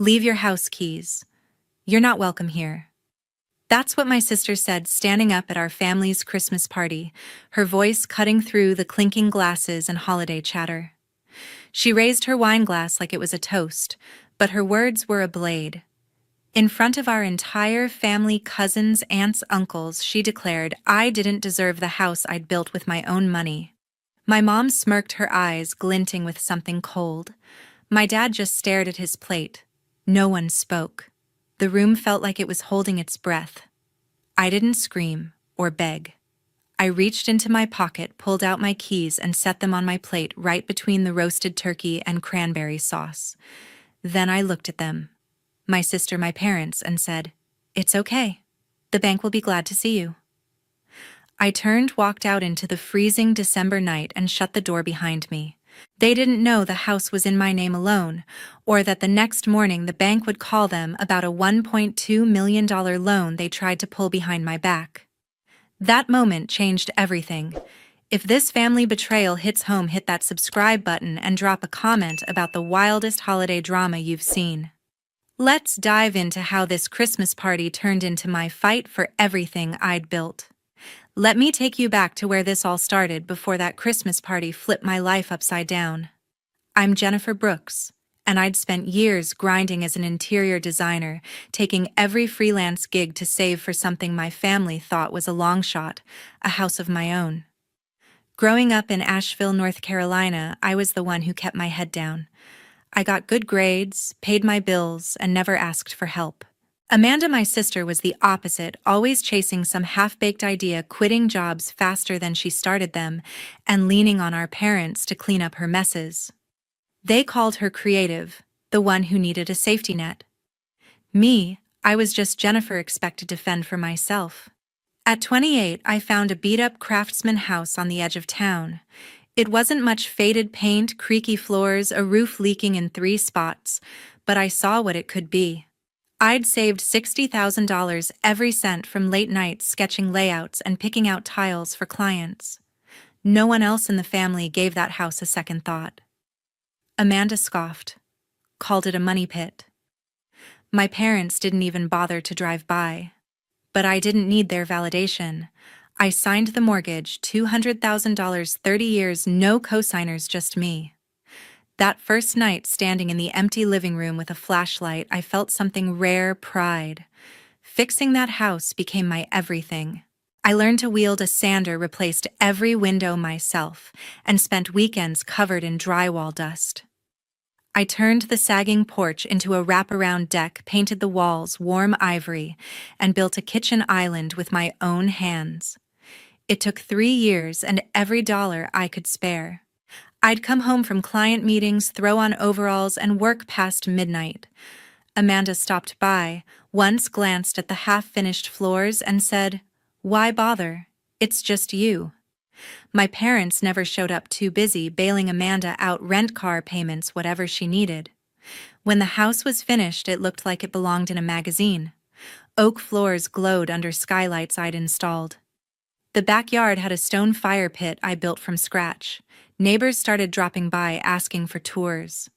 Leave your house keys. You're not welcome here. That's what my sister said standing up at our family's Christmas party, her voice cutting through the clinking glasses and holiday chatter. She raised her wine glass like it was a toast, but her words were a blade. In front of our entire family, cousins, aunts, uncles, she declared I didn't deserve the house I'd built with my own money. My mom smirked, her eyes glinting with something cold. My dad just stared at his plate. No one spoke. The room felt like it was holding its breath. I didn't scream or beg. I reached into my pocket, pulled out my keys, and set them on my plate right between the roasted turkey and cranberry sauce. Then I looked at them, my sister, my parents, and said, "It's okay. The bank will be glad to see you." I turned, walked out into the freezing December night, and shut the door behind me. They didn't know the house was in my name alone, or that the next morning the bank would call them about a $1.2 million loan they tried to pull behind my back. That moment changed everything. If this family betrayal hits home, hit that subscribe button and drop a comment about the wildest holiday drama you've seen. Let's dive into how this Christmas party turned into my fight for everything I'd built. Let me take you back to where this all started before that Christmas party flipped my life upside down. I'm Jennifer Brooks, and I'd spent years grinding as an interior designer, taking every freelance gig to save for something my family thought was a long shot, a house of my own. Growing up in Asheville, North Carolina, I was the one who kept my head down. I got good grades, paid my bills, and never asked for help. Amanda, my sister, was the opposite, always chasing some half-baked idea, quitting jobs faster than she started them, and leaning on our parents to clean up her messes. They called her creative, the one who needed a safety net. Me, I was just Jennifer, expected to fend for myself. At 28, I found a beat-up craftsman house on the edge of town. It wasn't much: faded paint, creaky floors, a roof leaking in 3 spots, but I saw what it could be. I'd saved $60,000 every cent from late nights sketching layouts and picking out tiles for clients. No one else in the family gave that house a second thought. Amanda scoffed, called it a money pit. My parents didn't even bother to drive by. But I didn't need their validation. I signed the mortgage, $200,000, 30 years, no cosigners, just me. That first night, standing in the empty living room with a flashlight, I felt something rare: pride. Fixing that house became my everything. I learned to wield a sander, replaced every window myself, and spent weekends covered in drywall dust. I turned the sagging porch into a wraparound deck, painted the walls warm ivory, and built a kitchen island with my own hands. It took 3 years and every dollar I could spare. I'd come home from client meetings, throw on overalls, and work past midnight. Amanda stopped by, once glanced at the half-finished floors, and said, "Why bother? It's just you." My parents never showed up, too busy bailing Amanda out, rent, car payments, whatever she needed. When the house was finished, it looked like it belonged in a magazine. Oak floors glowed under skylights I'd installed. The backyard had a stone fire pit I built from scratch. Neighbors started dropping by, asking for tours.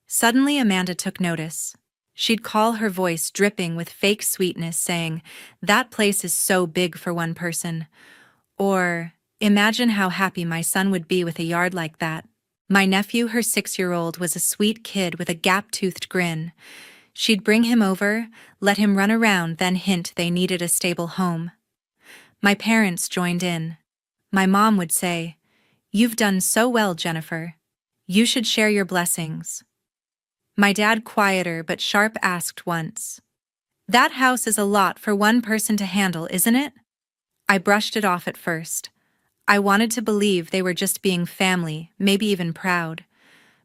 Suddenly, Amanda took notice. She'd call, her voice dripping with fake sweetness, saying, "That place is so big for one person." Or, "Imagine how happy my son would be with a yard like that." My nephew, her 6-year-old, was a sweet kid with a gap-toothed grin. She'd bring him over, let him run around, then hint they needed a stable home. My parents joined in. My mom would say, "You've done so well, Jennifer. You should share your blessings." My dad, quieter but sharp, asked once, "That house is a lot for one person to handle, isn't it?" I brushed it off at first. I wanted to believe they were just being family, maybe even proud.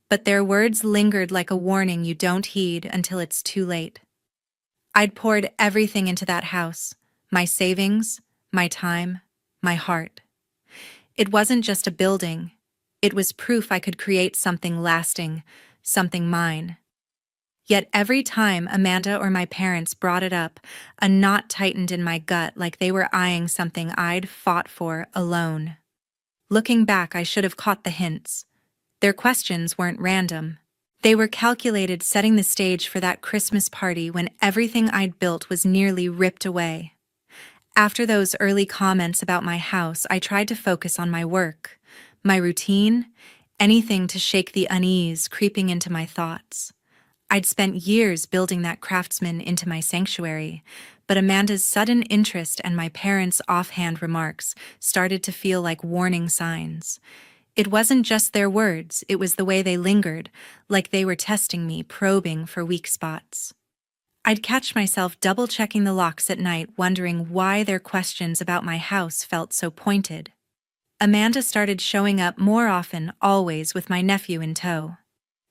But their words lingered like a warning you don't heed until it's too late. I'd poured everything into that house: my savings, my time, my heart. It wasn't just a building. It was proof I could create something lasting, something mine. Yet every time Amanda or my parents brought it up, a knot tightened in my gut, like they were eyeing something I'd fought for alone. Looking back, I should have caught the hints. Their questions weren't random. They were calculated, setting the stage for that Christmas party when everything I'd built was nearly ripped away. After those early comments about my house, I tried to focus on my work, my routine, anything to shake the unease creeping into my thoughts. I'd spent years building that craftsman into my sanctuary, but Amanda's sudden interest and my parents' offhand remarks started to feel like warning signs. It wasn't just their words, it was the way they lingered, like they were testing me, probing for weak spots. I'd catch myself double-checking the locks at night, wondering why their questions about my house felt so pointed. Amanda started showing up more often, always with my nephew in tow.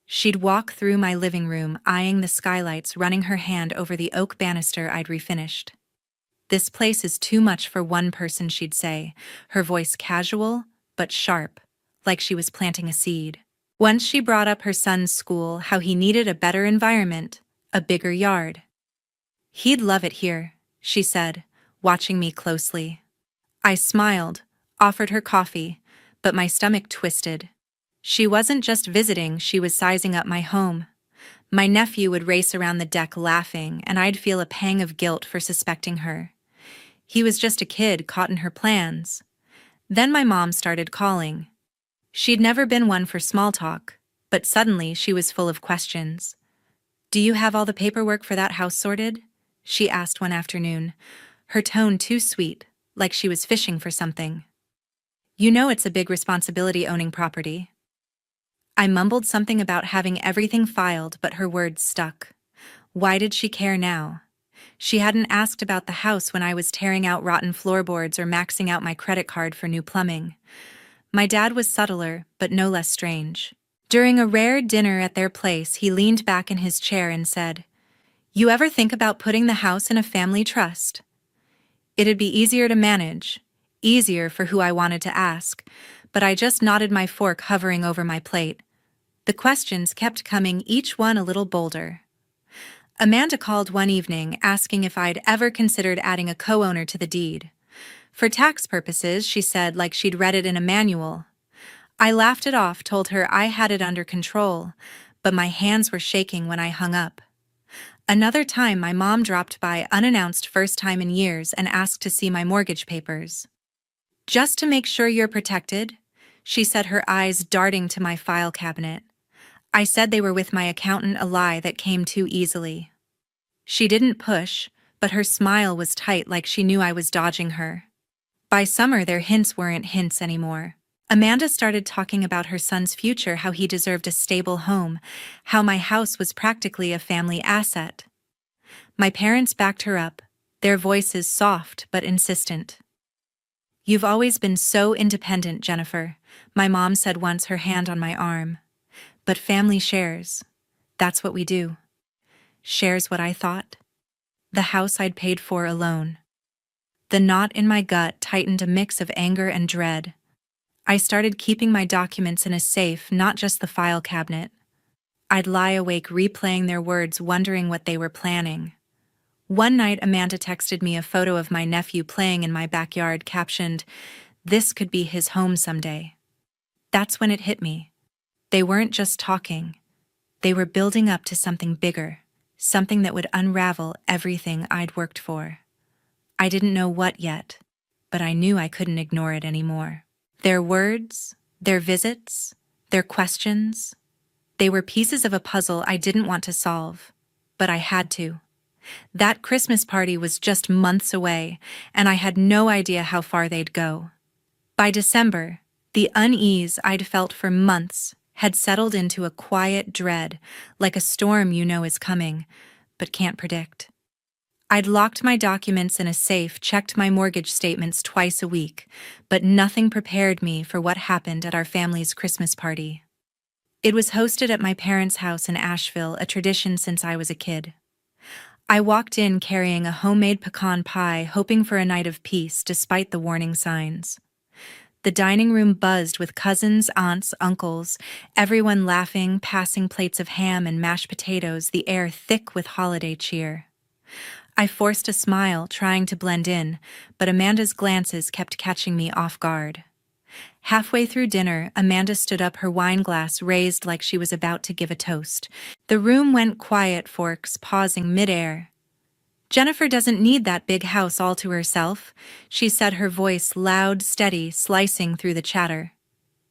She'd walk through my living room, eyeing the skylights, running her hand over the oak banister I'd refinished. "This place is too much for one person," she'd say, her voice casual but sharp, like she was planting a seed. Once she brought up her son's school, how he needed a better environment, a bigger yard. "He'd love it here," she said, watching me closely. I smiled, offered her coffee, but my stomach twisted. She wasn't just visiting, she was sizing up my home. My nephew would race around the deck laughing, and I'd feel a pang of guilt for suspecting her. He was just a kid caught in her plans. Then my mom started calling. She'd never been one for small talk, but suddenly she was full of questions. "Do you have all the paperwork for that house sorted?" she asked one afternoon, her tone too sweet, like she was fishing for something. "You know it's a big responsibility owning property." I mumbled something about having everything filed, but her words stuck. Why did she care now? She hadn't asked about the house when I was tearing out rotten floorboards or maxing out my credit card for new plumbing. My dad was subtler, but no less strange. During a rare dinner at their place, he leaned back in his chair and said, "You ever think about putting the house in a family trust? It'd be easier to manage, easier for who I wanted to ask, but I just nodded, my fork hovering over my plate. The questions kept coming, each one a little bolder. Amanda called one evening asking if I'd ever considered adding a co-owner to the deed. For tax purposes, she said, like she'd read it in a manual. I laughed it off, told her I had it under control, but my hands were shaking when I hung up. Another time, my mom dropped by unannounced, first time in years, and asked to see my mortgage papers. "Just to make sure you're protected," she said, her eyes darting to my file cabinet. I said they were with my accountant, a lie that came too easily. She didn't push, but her smile was tight, like she knew I was dodging her. By summer, their hints weren't hints anymore. Amanda started talking about her son's future, how he deserved a stable home, how my house was practically a family asset. My parents backed her up, their voices soft but insistent. "You've always been so independent, Jennifer," my mom said once, her hand on my arm. "But family shares. That's what we do." Shares what I thought? The house I'd paid for alone. The knot in my gut tightened, a mix of anger and dread. I started keeping my documents in a safe, not just the file cabinet. I'd lie awake replaying their words, wondering what they were planning. One night, Amanda texted me a photo of my nephew playing in my backyard, captioned, "This could be his home someday." That's when it hit me. They weren't just talking. They were building up to something bigger, something that would unravel everything I'd worked for. I didn't know what yet, but I knew I couldn't ignore it anymore. Their words, their visits, their questions, they were pieces of a puzzle I didn't want to solve, but I had to. That Christmas party was just months away, and I had no idea how far they'd go. By December, the unease I'd felt for months had settled into a quiet dread, like a storm you know is coming, but can't predict. I'd locked my documents in a safe, checked my mortgage statements twice a week, but nothing prepared me for what happened at our family's Christmas party. It was hosted at my parents' house in Asheville, a tradition since I was a kid. I walked in carrying a homemade pecan pie, hoping for a night of peace despite the warning signs. The dining room buzzed with cousins, aunts, uncles, everyone laughing, passing plates of ham and mashed potatoes, the air thick with holiday cheer. I forced a smile, trying to blend in, but Amanda's glances kept catching me off guard. Halfway through dinner, Amanda stood up, her wine glass raised like she was about to give a toast. The room went quiet, forks pausing midair. "Jennifer doesn't need that big house all to herself," she said, her voice loud, steady, slicing through the chatter.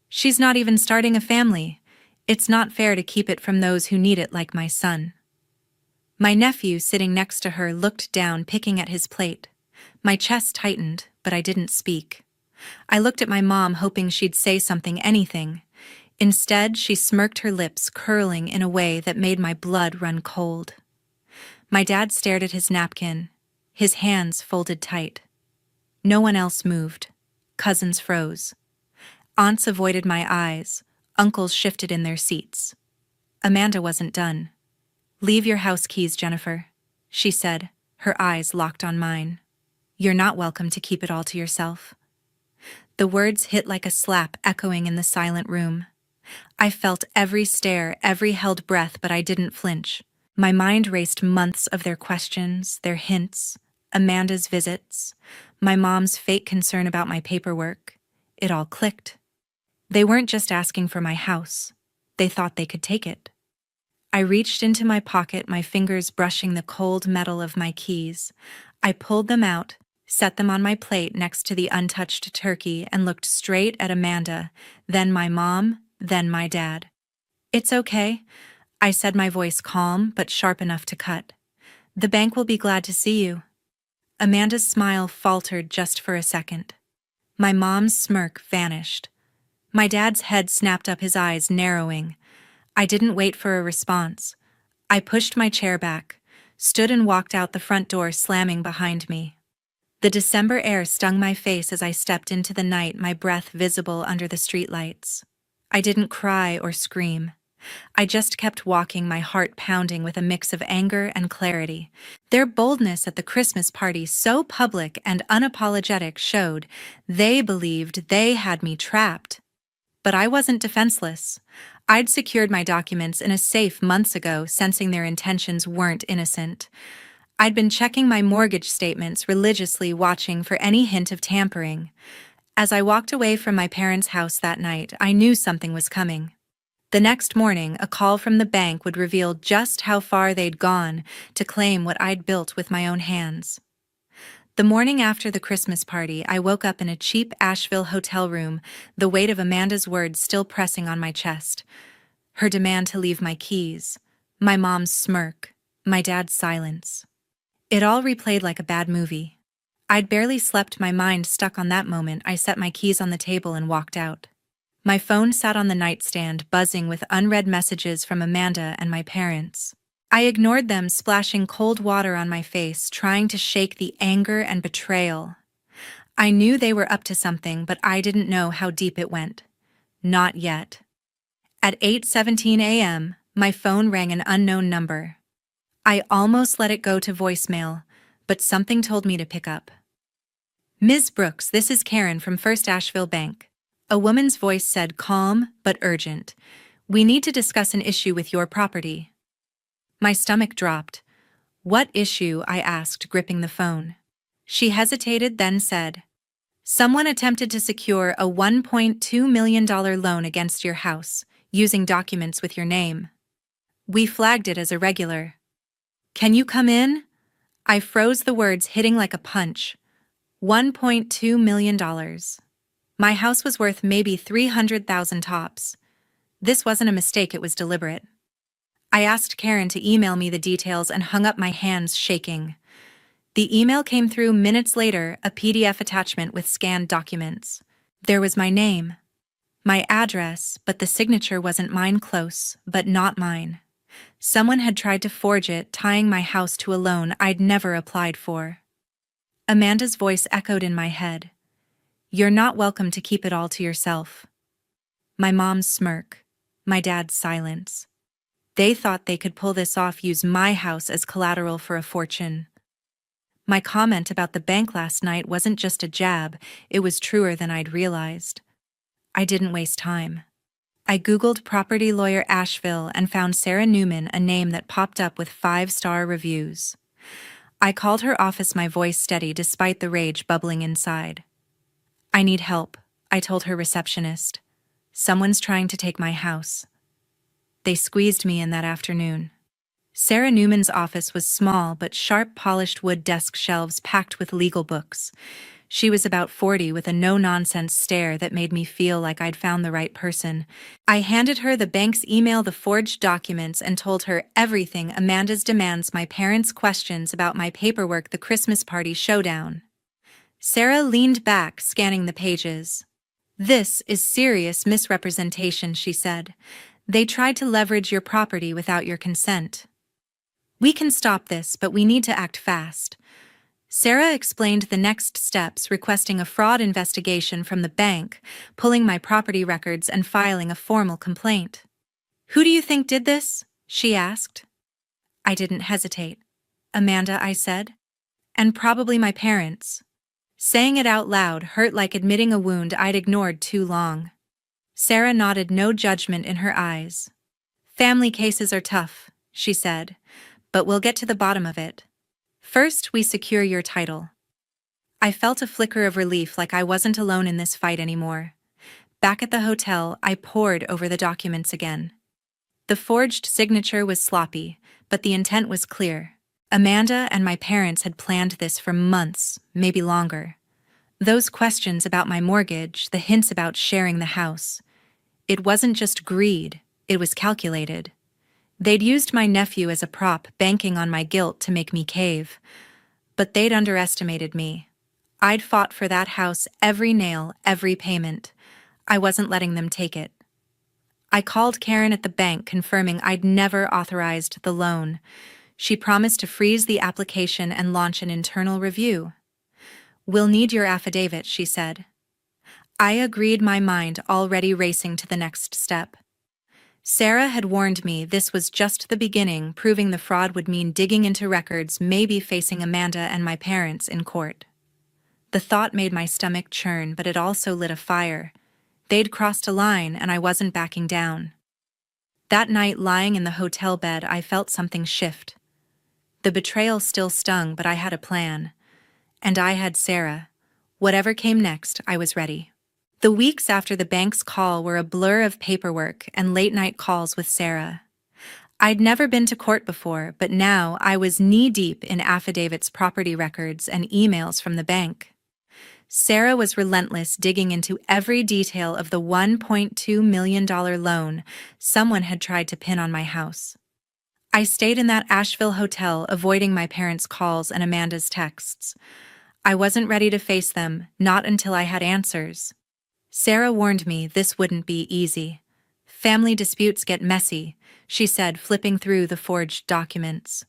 "She's not even starting a family. It's not fair to keep it from those who need it like my son." My nephew, sitting next to her, looked down, picking at his plate. My chest tightened, but I didn't speak. I looked at my mom, hoping she'd say something, anything. Instead, she smirked, her lips curling in a way that made my blood run cold. My dad stared at his napkin, his hands folded tight. No one else moved. Cousins froze. Aunts avoided my eyes. Uncles shifted in their seats. Amanda wasn't done. "Leave your house keys, Jennifer," she said, her eyes locked on mine. "You're not welcome to keep it all to yourself." The words hit like a slap, echoing in the silent room. I felt every stare, every held breath, but I didn't flinch. My mind raced months of their questions, their hints, Amanda's visits, my mom's fake concern about my paperwork. It all clicked. They weren't just asking for my house. They thought they could take it. I reached into my pocket, my fingers brushing the cold metal of my keys. I pulled them out, set them on my plate next to the untouched turkey, and looked straight at Amanda, then my mom, then my dad. "It's okay," I said, my voice calm but sharp enough to cut. "The bank will be glad to see you." Amanda's smile faltered just for a second. My mom's smirk vanished. My dad's head snapped up, his eyes narrowing. I didn't wait for a response. I pushed my chair back, stood and walked out the front door, slamming behind me. The December air stung my face as I stepped into the night, my breath visible under the streetlights. I didn't cry or scream. I just kept walking, my heart pounding with a mix of anger and clarity. Their boldness at the Christmas party, so public and unapologetic, showed they believed they had me trapped. But I wasn't defenseless. I'd secured my documents in a safe months ago, sensing their intentions weren't innocent. I'd been checking my mortgage statements religiously, watching for any hint of tampering. As I walked away from my parents' house that night, I knew something was coming. The next morning, a call from the bank would reveal just how far they'd gone to claim what I'd built with my own hands. The morning after the Christmas party, I woke up in a cheap Asheville hotel room, the weight of Amanda's words still pressing on my chest. Her demand to leave my keys, my mom's smirk, my dad's silence. It all replayed like a bad movie. I'd barely slept, my mind stuck on that moment. I set my keys on the table and walked out. My phone sat on the nightstand, buzzing with unread messages from Amanda and my parents. I ignored them, splashing cold water on my face, trying to shake the anger and betrayal. I knew they were up to something, but I didn't know how deep it went. Not yet. At 8:17 a.m., my phone rang, an unknown number. I almost let it go to voicemail, but something told me to pick up. "Ms. Brooks, this is Karen from First Asheville Bank." A woman's voice said, calm but urgent. "We need to discuss an issue with your property." My stomach dropped. "What issue?" I asked, gripping the phone. She hesitated, then said, "Someone attempted to secure a $1.2 million loan against your house, using documents with your name. We flagged it as irregular. Can you come in?" I froze, the words hitting like a punch. $1.2 million. My house was worth maybe $300,000 tops. This wasn't a mistake, it was deliberate. I asked Karen to email me the details and hung up, my hands shaking. The email came through minutes later, a PDF attachment with scanned documents. There was my name, my address, but the signature wasn't mine. Close, but not mine. Someone had tried to forge it, tying my house to a loan I'd never applied for. Amanda's voice echoed in my head. "You're not welcome to keep it all to yourself." My mom's smirk, my dad's silence. They thought they could pull this off, use my house as collateral for a fortune. My comment about the bank last night wasn't just a jab, it was truer than I'd realized. I didn't waste time. I Googled property lawyer Asheville and found Sarah Newman, a name that popped up with 5-star reviews. I called her office, my voice steady despite the rage bubbling inside. "I need help," I told her receptionist. Someone's trying to take my house. They squeezed me in that afternoon. Sarah Newman's office was small but sharp polished wood desk shelves packed with legal books. She was about 40 with a no-nonsense stare that made me feel like I'd found the right person. I handed her the bank's email, the forged documents, and told her everything: Amanda's demands, my parents' questions about my paperwork, the Christmas party showdown. Sarah leaned back, scanning the pages. "This is serious misrepresentation," she said. "They tried to leverage your property without your consent. We can stop this, but we need to act fast." Sarah explained the next steps, requesting a fraud investigation from the bank, pulling my property records, and filing a formal complaint. "Who do you think did this?" she asked. I didn't hesitate. "Amanda," I said. "And probably my parents." Saying it out loud hurt like admitting a wound I'd ignored too long. Sarah nodded, no judgment in her eyes. "Family cases are tough," she said, "but we'll get to the bottom of it. First, we secure your title." I felt a flicker of relief, like I wasn't alone in this fight anymore. Back at the hotel, I pored over the documents again. The forged signature was sloppy, but the intent was clear. Amanda and my parents had planned this for months, maybe longer. Those questions about my mortgage, the hints about sharing the house. It wasn't just greed, it was calculated. They'd used my nephew as a prop, banking on my guilt to make me cave. But they'd underestimated me. I'd fought for that house, every nail, every payment. I wasn't letting them take it. I called Karen at the bank, confirming I'd never authorized the loan. She promised to freeze the application and launch an internal review. "We'll need your affidavit," she said. I agreed, my mind already racing to the next step. Sarah had warned me this was just the beginning. Proving the fraud would mean digging into records, maybe facing Amanda and my parents in court. The thought made my stomach churn, but it also lit a fire. They'd crossed a line, and I wasn't backing down. That night, lying in the hotel bed, I felt something shift. The betrayal still stung, but I had a plan. And I had Sarah. Whatever came next, I was ready. The weeks after the bank's call were a blur of paperwork and late-night calls with Sarah. I'd never been to court before, but now I was knee-deep in affidavits, property records, and emails from the bank. Sarah was relentless, digging into every detail of the $1.2 million loan someone had tried to pin on my house. I stayed in that Asheville hotel, avoiding my parents' calls and Amanda's texts. I wasn't ready to face them, not until I had answers. Sarah warned me this wouldn't be easy. "Family disputes get messy," she said, flipping through the forged documents.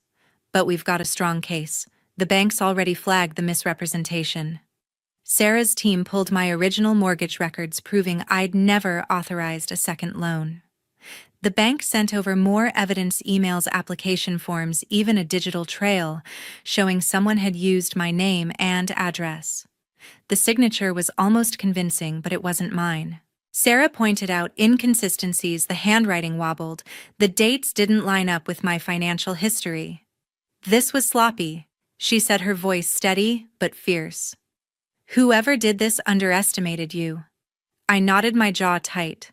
"But we've got a strong case. The bank's already flagged the misrepresentation." Sarah's team pulled my original mortgage records, proving I'd never authorized a second loan. The bank sent over more evidence: emails, application forms, even a digital trail showing someone had used my name and address. The signature was almost convincing, but it wasn't mine. Sarah pointed out inconsistencies: the handwriting wobbled, the dates didn't line up with my financial history. "This was sloppy," she said, her voice steady but fierce. "Whoever did this underestimated you." I nodded, my jaw tight.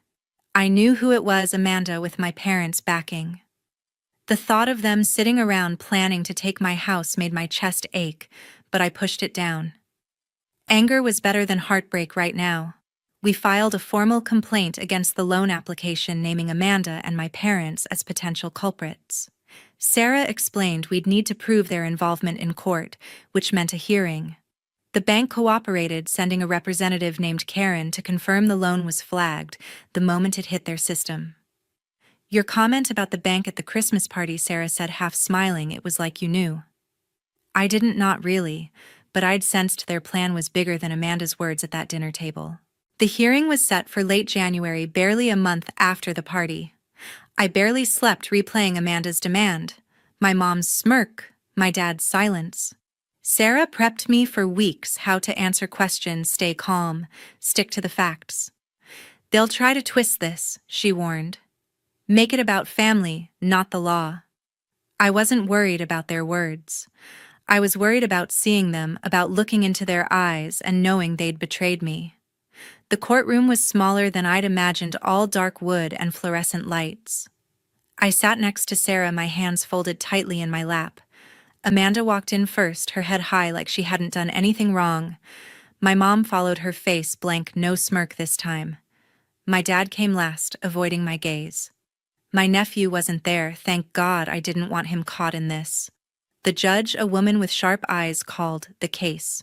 I knew who it was: Amanda, with my parents' backing. The thought of them sitting around planning to take my house made my chest ache, but I pushed it down. Anger was better than heartbreak right now. We filed a formal complaint against the loan application, naming Amanda and my parents as potential culprits. Sarah explained we'd need to prove their involvement in court, which meant a hearing. The bank cooperated, sending a representative named Karen to confirm the loan was flagged the moment it hit their system. "Your comment about the bank at the Christmas party," Sarah said, half smiling. "It was like you knew." I didn't, not really, but I'd sensed their plan was bigger than Amanda's words at that dinner table. The hearing was set for late January, barely a month after the party. I barely slept, replaying Amanda's demand, my mom's smirk, my dad's silence. Sarah prepped me for weeks: how to answer questions, stay calm, stick to the facts. "They'll try to twist this," she warned. "Make it about family, not the law." I wasn't worried about their words. I was worried about seeing them, about looking into their eyes and knowing they'd betrayed me. The courtroom was smaller than I'd imagined, all dark wood and fluorescent lights. I sat next to Sarah, my hands folded tightly in my lap. Amanda walked in first, her head high like she hadn't done anything wrong. My mom followed, her face blank, no smirk this time. My dad came last, avoiding my gaze. My nephew wasn't there, thank God. I didn't want him caught in this. The judge, a woman with sharp eyes, called the case.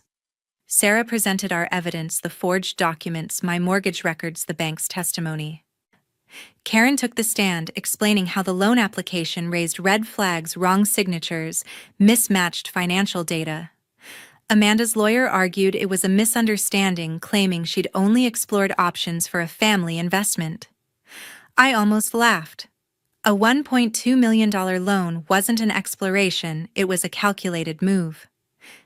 Sarah presented our evidence, the forged documents, my mortgage records, the bank's testimony. Karen took the stand, explaining how the loan application raised red flags, wrong signatures, mismatched financial data. Amanda's lawyer argued it was a misunderstanding, claiming she'd only explored options for a family investment. I almost laughed. A $1.2 million loan wasn't an exploration, it was a calculated move.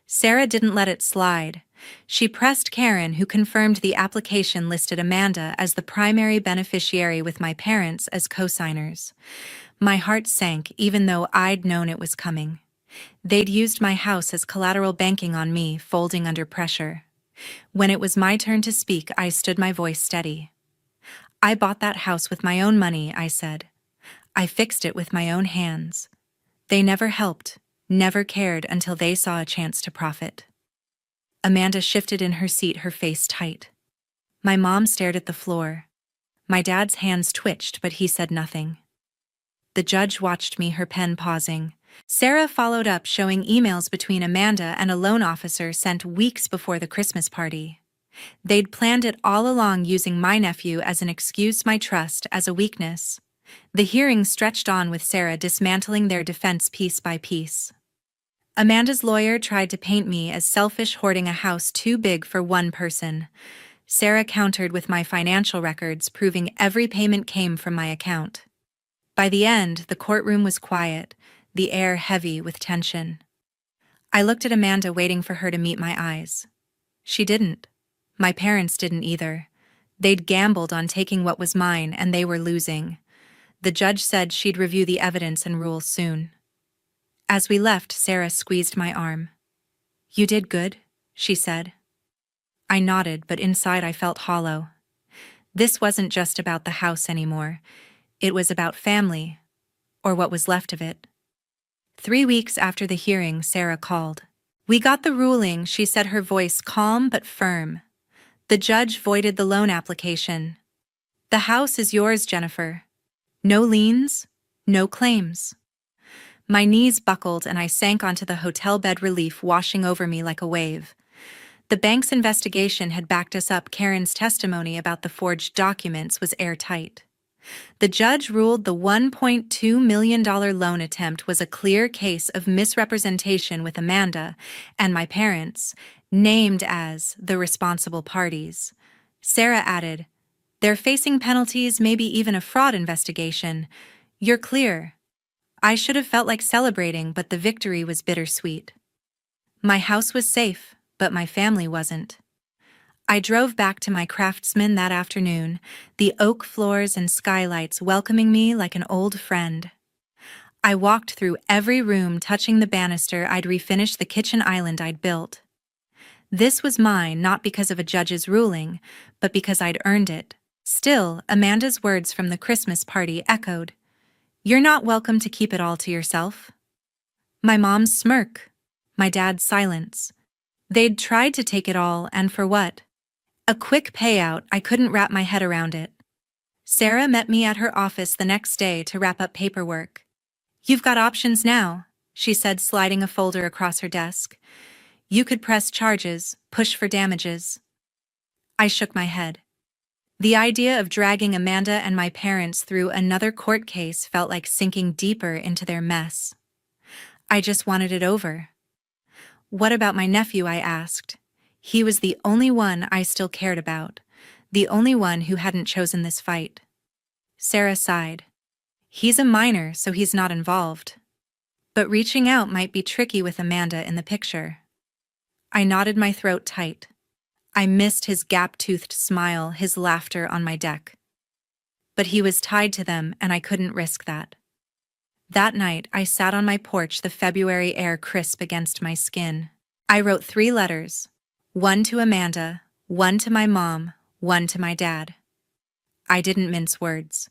Sarah didn't let it slide. She pressed Karen, who confirmed the application listed Amanda as the primary beneficiary with my parents as co-signers. My heart sank, even though I'd known it was coming. They'd used my house as collateral, banking on me, folding under pressure. When it was my turn to speak, I stood, my voice steady. I bought that house with my own money, I said. I fixed it with my own hands. They never helped, never cared until they saw a chance to profit. Amanda shifted in her seat, her face tight. My mom stared at the floor. My dad's hands twitched, but he said nothing. The judge watched me, her pen pausing. Sarah followed up, showing emails between Amanda and a loan officer sent weeks before the Christmas party. They'd planned it all along, using my nephew as an excuse, my trust as a weakness. The hearing stretched on, with Sarah dismantling their defense piece by piece. Amanda's lawyer tried to paint me as selfish, hoarding a house too big for one person. Sarah countered with my financial records, proving every payment came from my account. By the end, the courtroom was quiet, the air heavy with tension. I looked at Amanda, waiting for her to meet my eyes. She didn't. My parents didn't either. They'd gambled on taking what was mine, and they were losing. The judge said she'd review the evidence and rule soon. As we left, Sarah squeezed my arm. "You did good," she said. I nodded, but inside I felt hollow. This wasn't just about the house anymore. It was about family, or what was left of it. 3 weeks after the hearing, Sarah called. "We got the ruling," she said, her voice calm but firm. "The judge voided the loan application. The house is yours, Jennifer. No liens, no claims." My knees buckled and I sank onto the hotel bed, relief washing over me like a wave. The bank's investigation had backed us up. Karen's testimony about the forged documents was airtight. The judge ruled the $1.2 million loan attempt was a clear case of misrepresentation, with Amanda and my parents named as the responsible parties. Sarah added, "They're facing penalties, maybe even a fraud investigation. You're clear." I should have felt like celebrating, but the victory was bittersweet. My house was safe, but my family wasn't. I drove back to my Craftsman that afternoon, the oak floors and skylights welcoming me like an old friend. I walked through every room, touching the banister. I'd refinished the kitchen island I'd built. This was mine, not because of a judge's ruling, but because I'd earned it. Still, Amanda's words from the Christmas party echoed. "You're not welcome to keep it all to yourself." My mom's smirk. My dad's silence. They'd tried to take it all, and for what? A quick payout. I couldn't wrap my head around it. Sarah met me at her office the next day to wrap up paperwork. "You've got options now," she said, sliding a folder across her desk. "You could press charges, push for damages." I shook my head. The idea of dragging Amanda and my parents through another court case felt like sinking deeper into their mess. I just wanted it over. "What about my nephew?" I asked. He was the only one I still cared about, the only one who hadn't chosen this fight. Sarah sighed. "He's a minor, so he's not involved. But reaching out might be tricky with Amanda in the picture." I nodded, my throat tight. I missed his gap-toothed smile, his laughter on my deck. But he was tied to them, and I couldn't risk that. That night, I sat on my porch, the February air crisp against my skin. I wrote 3 letters. One to Amanda, one to my mom, one to my dad. I didn't mince words.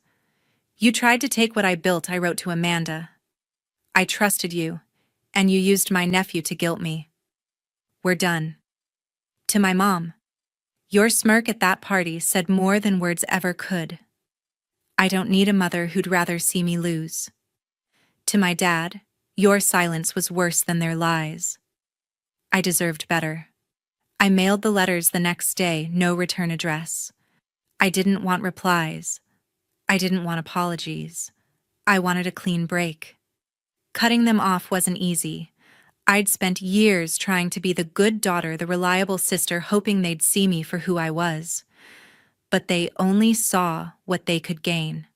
You tried to take what I built, I wrote to Amanda. I trusted you, and you used my nephew to guilt me. We're done. To my mom. Your smirk at that party said more than words ever could. I don't need a mother who'd rather see me lose. To my dad, your silence was worse than their lies. I deserved better. I mailed the letters the next day, no return address. I didn't want replies. I didn't want apologies. I wanted a clean break. Cutting them off wasn't easy. I'd spent years trying to be the good daughter, the reliable sister, hoping they'd see me for who I was. But they only saw what they could gain.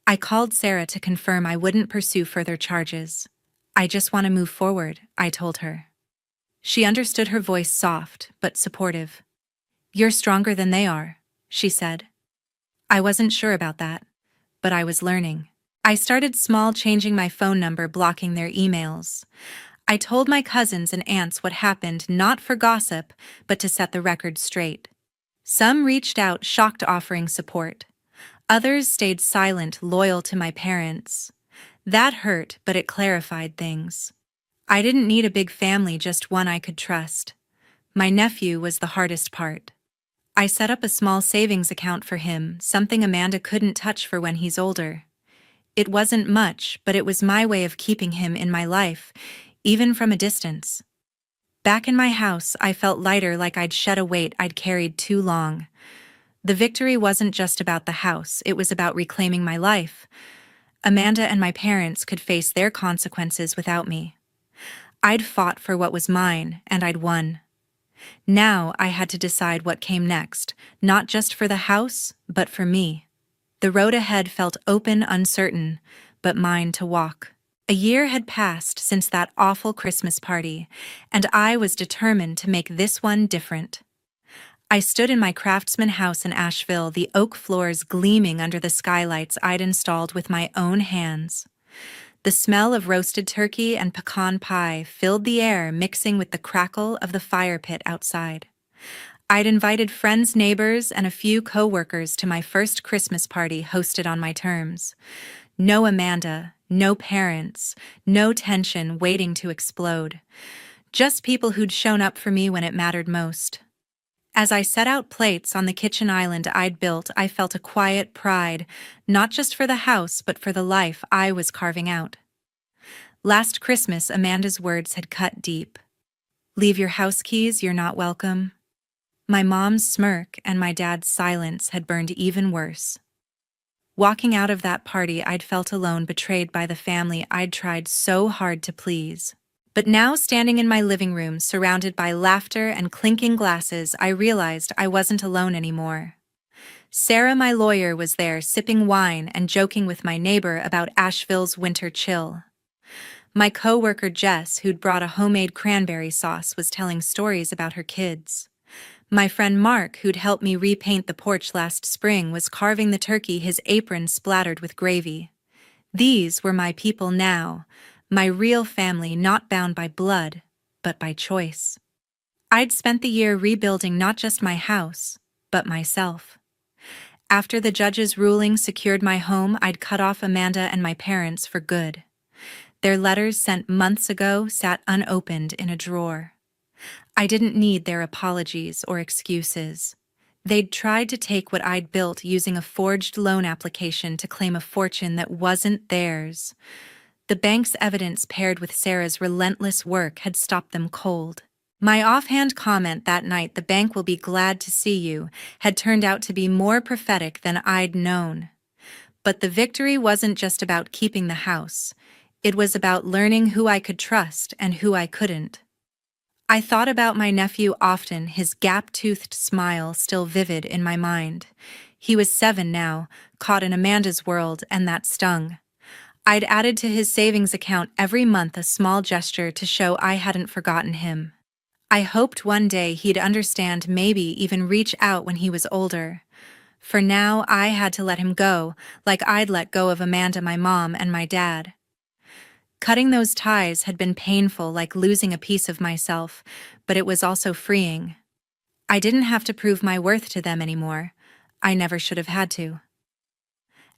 I called Sarah to confirm I wouldn't pursue further charges. I just want to move forward, I told her. She understood, her voice soft but supportive. You're stronger than they are, she said. I wasn't sure about that, but I was learning. I started small, changing my phone number, blocking their emails. I told my cousins and aunts what happened, not for gossip, but to set the record straight. Some reached out, shocked, offering support. Others stayed silent, loyal to my parents. That hurt, but it clarified things. I didn't need a big family, just one I could trust. My nephew was the hardest part. I set up a small savings account for him, something Amanda couldn't touch for when he's older. It wasn't much, but it was my way of keeping him in my life, even from a distance. Back in my house, I felt lighter, like I'd shed a weight I'd carried too long. The victory wasn't just about the house, it was about reclaiming my life. Amanda and my parents could face their consequences without me. I'd fought for what was mine, and I'd won. Now I had to decide what came next, not just for the house, but for me. The road ahead felt open, uncertain, but mine to walk. A year had passed since that awful Christmas party, and I was determined to make this one different. I stood in my craftsman house in Asheville, the oak floors gleaming under the skylights I'd installed with my own hands. The smell of roasted turkey and pecan pie filled the air, mixing with the crackle of the fire pit outside. I'd invited friends, neighbors, and a few co-workers to my first Christmas party, hosted on my terms. No Amanda, no parents, no tension waiting to explode. Just people who'd shown up for me when it mattered most. As I set out plates on the kitchen island I'd built, I felt a quiet pride, not just for the house, but for the life I was carving out. Last Christmas, Amanda's words had cut deep. Leave your house keys, you're not welcome. My mom's smirk and my dad's silence had burned even worse. Walking out of that party, I'd felt alone, betrayed by the family I'd tried so hard to please. But now, standing in my living room, surrounded by laughter and clinking glasses, I realized I wasn't alone anymore. Sarah, my lawyer, was there, sipping wine and joking with my neighbor about Asheville's winter chill. My co-worker Jess, who'd brought a homemade cranberry sauce, was telling stories about her kids. My friend Mark, who'd helped me repaint the porch last spring, was carving the turkey, his apron splattered with gravy. These were my people now. My real family, not bound by blood, but by choice. I'd spent the year rebuilding not just my house, but myself. After the judge's ruling secured my home, I'd cut off Amanda and my parents for good. Their letters sent months ago sat unopened in a drawer. I didn't need their apologies or excuses. They'd tried to take what I'd built using a forged loan application to claim a fortune that wasn't theirs. The bank's evidence, paired with Sarah's relentless work, had stopped them cold. My offhand comment that night, "The bank will be glad to see you," had turned out to be more prophetic than I'd known. But the victory wasn't just about keeping the house. It was about learning who I could trust and who I couldn't. I thought about my nephew often, his gap-toothed smile still vivid in my mind. He was 7 now, caught in Amanda's world, and that stung. I'd added to his savings account every month, a small gesture to show I hadn't forgotten him. I hoped one day he'd understand, maybe even reach out when he was older. For now, I had to let him go, like I'd let go of Amanda, my mom, and my dad. Cutting those ties had been painful, like losing a piece of myself, but it was also freeing. I didn't have to prove my worth to them anymore. I never should have had to.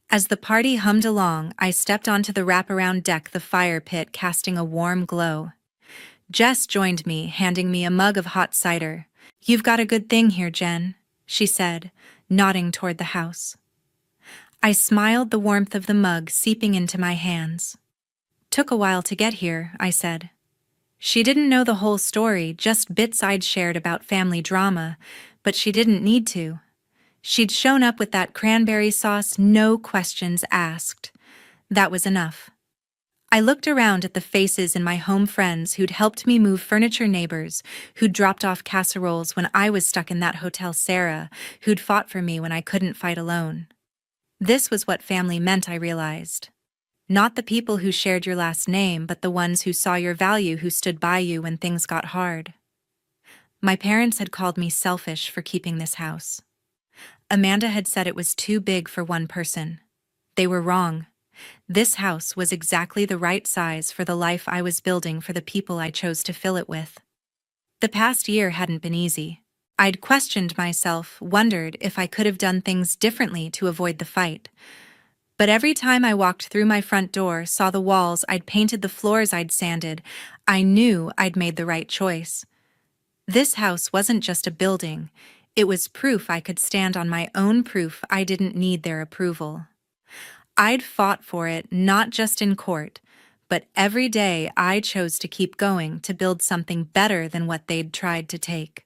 As the party hummed along, I stepped onto the wraparound deck, the fire pit casting a warm glow. Jess joined me, handing me a mug of hot cider. "You've got a good thing here, Jen," she said, nodding toward the house. I smiled, the warmth of the mug seeping into my hands. "Took a while to get here," I said. She didn't know the whole story, just bits I'd shared about family drama, but she didn't need to. She'd shown up with that cranberry sauce, no questions asked. That was enough. I looked around at the faces in my home, friends who'd helped me move furniture, neighbors who'd dropped off casseroles when I was stuck in that hotel, Sarah who'd fought for me when I couldn't fight alone. This was what family meant, I realized. Not the people who shared your last name, but the ones who saw your value, who stood by you when things got hard. My parents had called me selfish for keeping this house. Amanda had said it was too big for one person. They were wrong. This house was exactly the right size for the life I was building, for the people I chose to fill it with. The past year hadn't been easy. I'd questioned myself, wondered if I could have done things differently to avoid the fight. But every time I walked through my front door, saw the walls I'd painted, the floors I'd sanded, I knew I'd made the right choice. This house wasn't just a building. It was proof I could stand on my own, proof I didn't need their approval. I'd fought for it, not just in court, but every day I chose to keep going, to build something better than what they'd tried to take.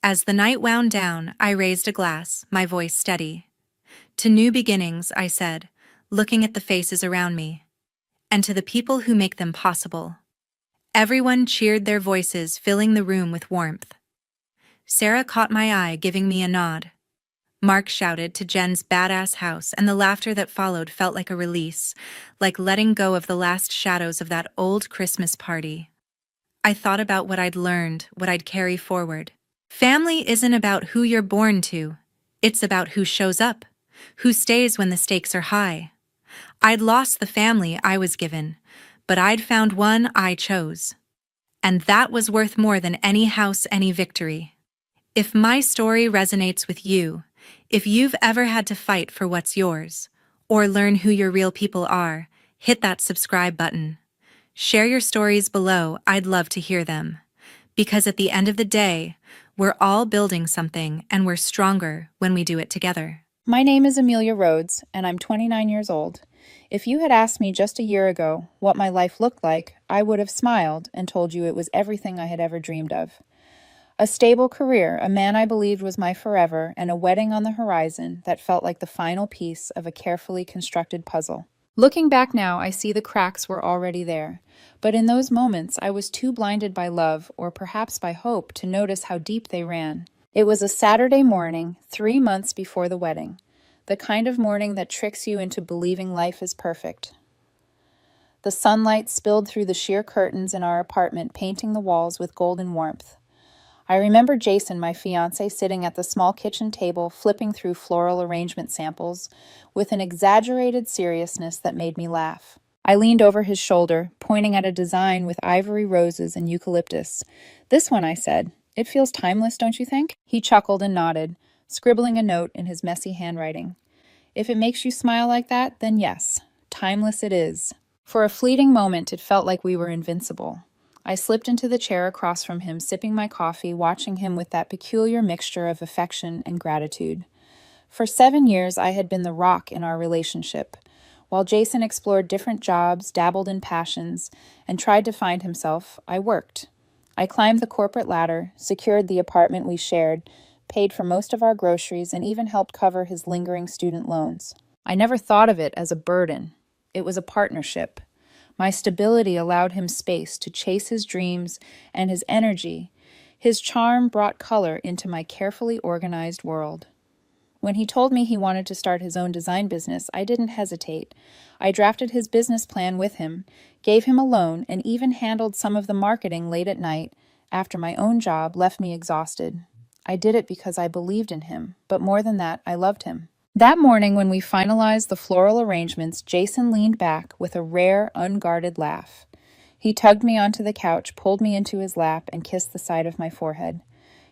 As the night wound down, I raised a glass, my voice steady. "To new beginnings," I said, looking at the faces around me. "And to the people who make them possible." Everyone cheered, their voices filling the room with warmth. Sarah caught my eye, giving me a nod. Mark shouted to Jen's badass house, and the laughter that followed felt like a release, like letting go of the last shadows of that old Christmas party. I thought about what I'd learned, what I'd carry forward. Family isn't about who you're born to. It's about who shows up, who stays when the stakes are high. I'd lost the family I was given, but I'd found one I chose. And that was worth more than any house, any victory. If my story resonates with you, if you've ever had to fight for what's yours, or learn who your real people are, hit that subscribe button. Share your stories below, I'd love to hear them. Because at the end of the day, we're all building something, and we're stronger when we do it together. My name is Amelia Rhodes, and I'm 29 years old. If you had asked me just a year ago what my life looked like, I would have smiled and told you it was everything I had ever dreamed of. A stable career, a man I believed was my forever, and a wedding on the horizon that felt like the final piece of a carefully constructed puzzle. Looking back now, I see the cracks were already there. But in those moments, I was too blinded by love, or perhaps by hope, to notice how deep they ran. It was a Saturday morning, 3 months before the wedding. The kind of morning that tricks you into believing life is perfect. The sunlight spilled through the sheer curtains in our apartment, painting the walls with golden warmth. I remember Jason, my fiancé, sitting at the small kitchen table, flipping through floral arrangement samples with an exaggerated seriousness that made me laugh. I leaned over his shoulder, pointing at a design with ivory roses and eucalyptus. "This one," I said. "It feels timeless, don't you think?" He chuckled and nodded, scribbling a note in his messy handwriting. "If it makes you smile like that, then yes, timeless it is." For a fleeting moment, it felt like we were invincible. I slipped into the chair across from him, sipping my coffee, watching him with that peculiar mixture of affection and gratitude. For 7 years, I had been the rock in our relationship. While Jason explored different jobs, dabbled in passions, and tried to find himself, I worked. I climbed the corporate ladder, secured the apartment we shared, paid for most of our groceries, and even helped cover his lingering student loans. I never thought of it as a burden. It was a partnership. My stability allowed him space to chase his dreams, and his energy, his charm brought color into my carefully organized world. When he told me he wanted to start his own design business, I didn't hesitate. I drafted his business plan with him, gave him a loan, and even handled some of the marketing late at night after my own job left me exhausted. I did it because I believed in him, but more than that, I loved him. That morning, when we finalized the floral arrangements, Jason leaned back with a rare, unguarded laugh. He tugged me onto the couch, pulled me into his lap, and kissed the side of my forehead.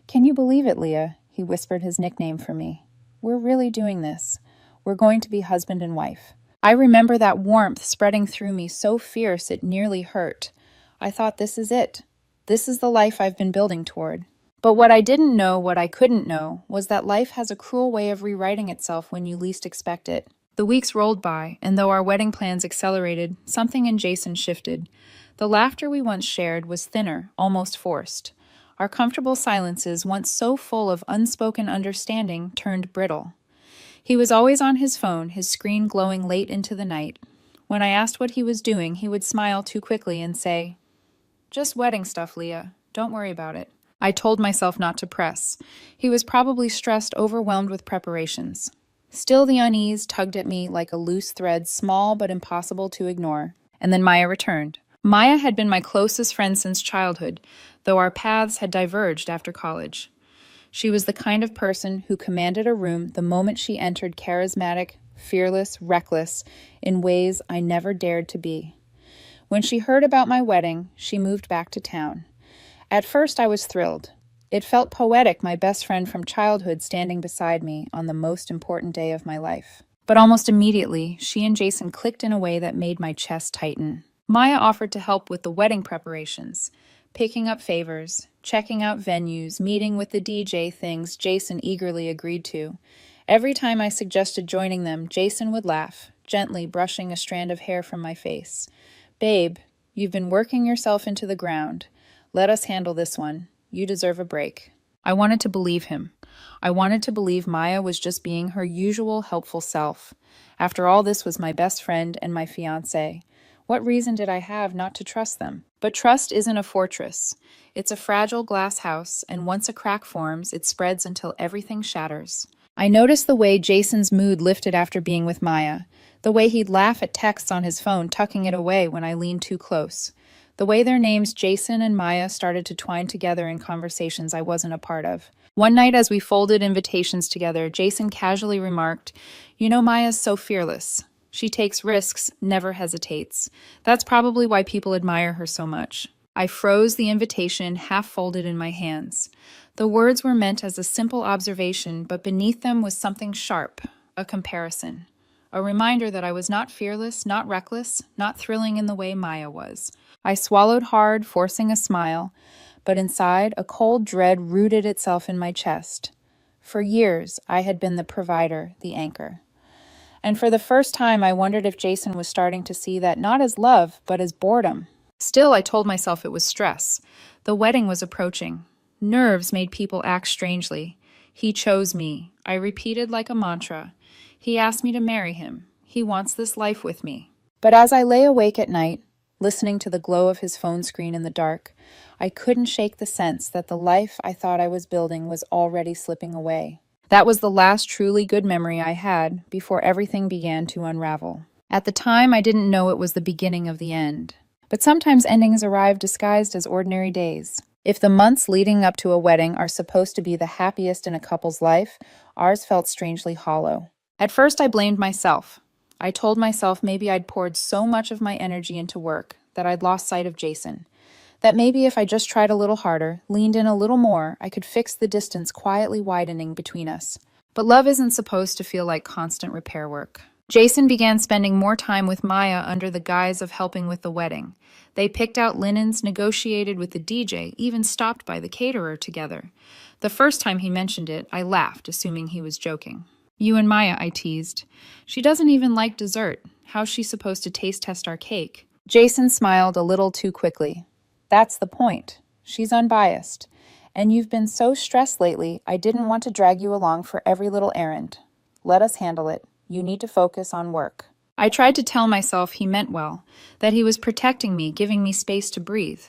"Can you believe it, Leah?" He whispered his nickname for me. "We're really doing this. We're going to be husband and wife." I remember that warmth spreading through me so fierce it nearly hurt. I thought, this is it. This is the life I've been building toward. But what I didn't know, what I couldn't know, was that life has a cruel way of rewriting itself when you least expect it. The weeks rolled by, and though our wedding plans accelerated, something in Jason shifted. The laughter we once shared was thinner, almost forced. Our comfortable silences, once so full of unspoken understanding, turned brittle. He was always on his phone, his screen glowing late into the night. When I asked what he was doing, he would smile too quickly and say, "Just wedding stuff, Leah. Don't worry about it." I told myself not to press. He was probably stressed, overwhelmed with preparations. Still, the unease tugged at me like a loose thread, small but impossible to ignore. And then Maya returned. Maya had been my closest friend since childhood, though our paths had diverged after college. She was the kind of person who commanded a room the moment she entered, charismatic, fearless, reckless, in ways I never dared to be. When she heard about my wedding, she moved back to town. At first, I was thrilled. It felt poetic, my best friend from childhood standing beside me on the most important day of my life. But almost immediately, she and Jason clicked in a way that made my chest tighten. Maya offered to help with the wedding preparations, picking up favors, checking out venues, meeting with the DJ, things Jason eagerly agreed to. Every time I suggested joining them, Jason would laugh, gently brushing a strand of hair from my face. "Babe, you've been working yourself into the ground. Let us handle this one. You deserve a break." I wanted to believe him. I wanted to believe Maya was just being her usual helpful self. After all, this was my best friend and my fiancé. What reason did I have not to trust them? But trust isn't a fortress. It's a fragile glass house, and once a crack forms, it spreads until everything shatters. I noticed the way Jason's mood lifted after being with Maya, the way he'd laugh at texts on his phone, tucking it away when I leaned too close. The way their names, Jason and Maya, started to twine together in conversations I wasn't a part of. One night as we folded invitations together, Jason casually remarked, "You know, Maya's so fearless. She takes risks, never hesitates. That's probably why people admire her so much." I froze, the invitation half folded in my hands. The words were meant as a simple observation, but beneath them was something sharp, a comparison. A reminder that I was not fearless, not reckless, not thrilling in the way Maya was. I swallowed hard, forcing a smile, but inside, a cold dread rooted itself in my chest. For years, I had been the provider, the anchor. And for the first time, I wondered if Jason was starting to see that not as love, but as boredom. Still, I told myself it was stress. The wedding was approaching. Nerves made people act strangely. He chose me. I repeated like a mantra. He asked me to marry him. He wants this life with me. But as I lay awake at night, listening to the glow of his phone screen in the dark, I couldn't shake the sense that the life I thought I was building was already slipping away. That was the last truly good memory I had before everything began to unravel. At the time, I didn't know it was the beginning of the end. But sometimes endings arrive disguised as ordinary days. If the months leading up to a wedding are supposed to be the happiest in a couple's life, ours felt strangely hollow. At first, I blamed myself. I told myself maybe I'd poured so much of my energy into work that I'd lost sight of Jason. That maybe if I just tried a little harder, leaned in a little more, I could fix the distance quietly widening between us. But love isn't supposed to feel like constant repair work. Jason began spending more time with Maya under the guise of helping with the wedding. They picked out linens, negotiated with the DJ, even stopped by the caterer together. The first time he mentioned it, I laughed, assuming he was joking. "You and Maya," I teased. "She doesn't even like dessert. How's she supposed to taste test our cake?" Jason smiled a little too quickly. "That's the point. She's unbiased. And you've been so stressed lately, I didn't want to drag you along for every little errand. Let us handle it. You need to focus on work." I tried to tell myself he meant well, that he was protecting me, giving me space to breathe.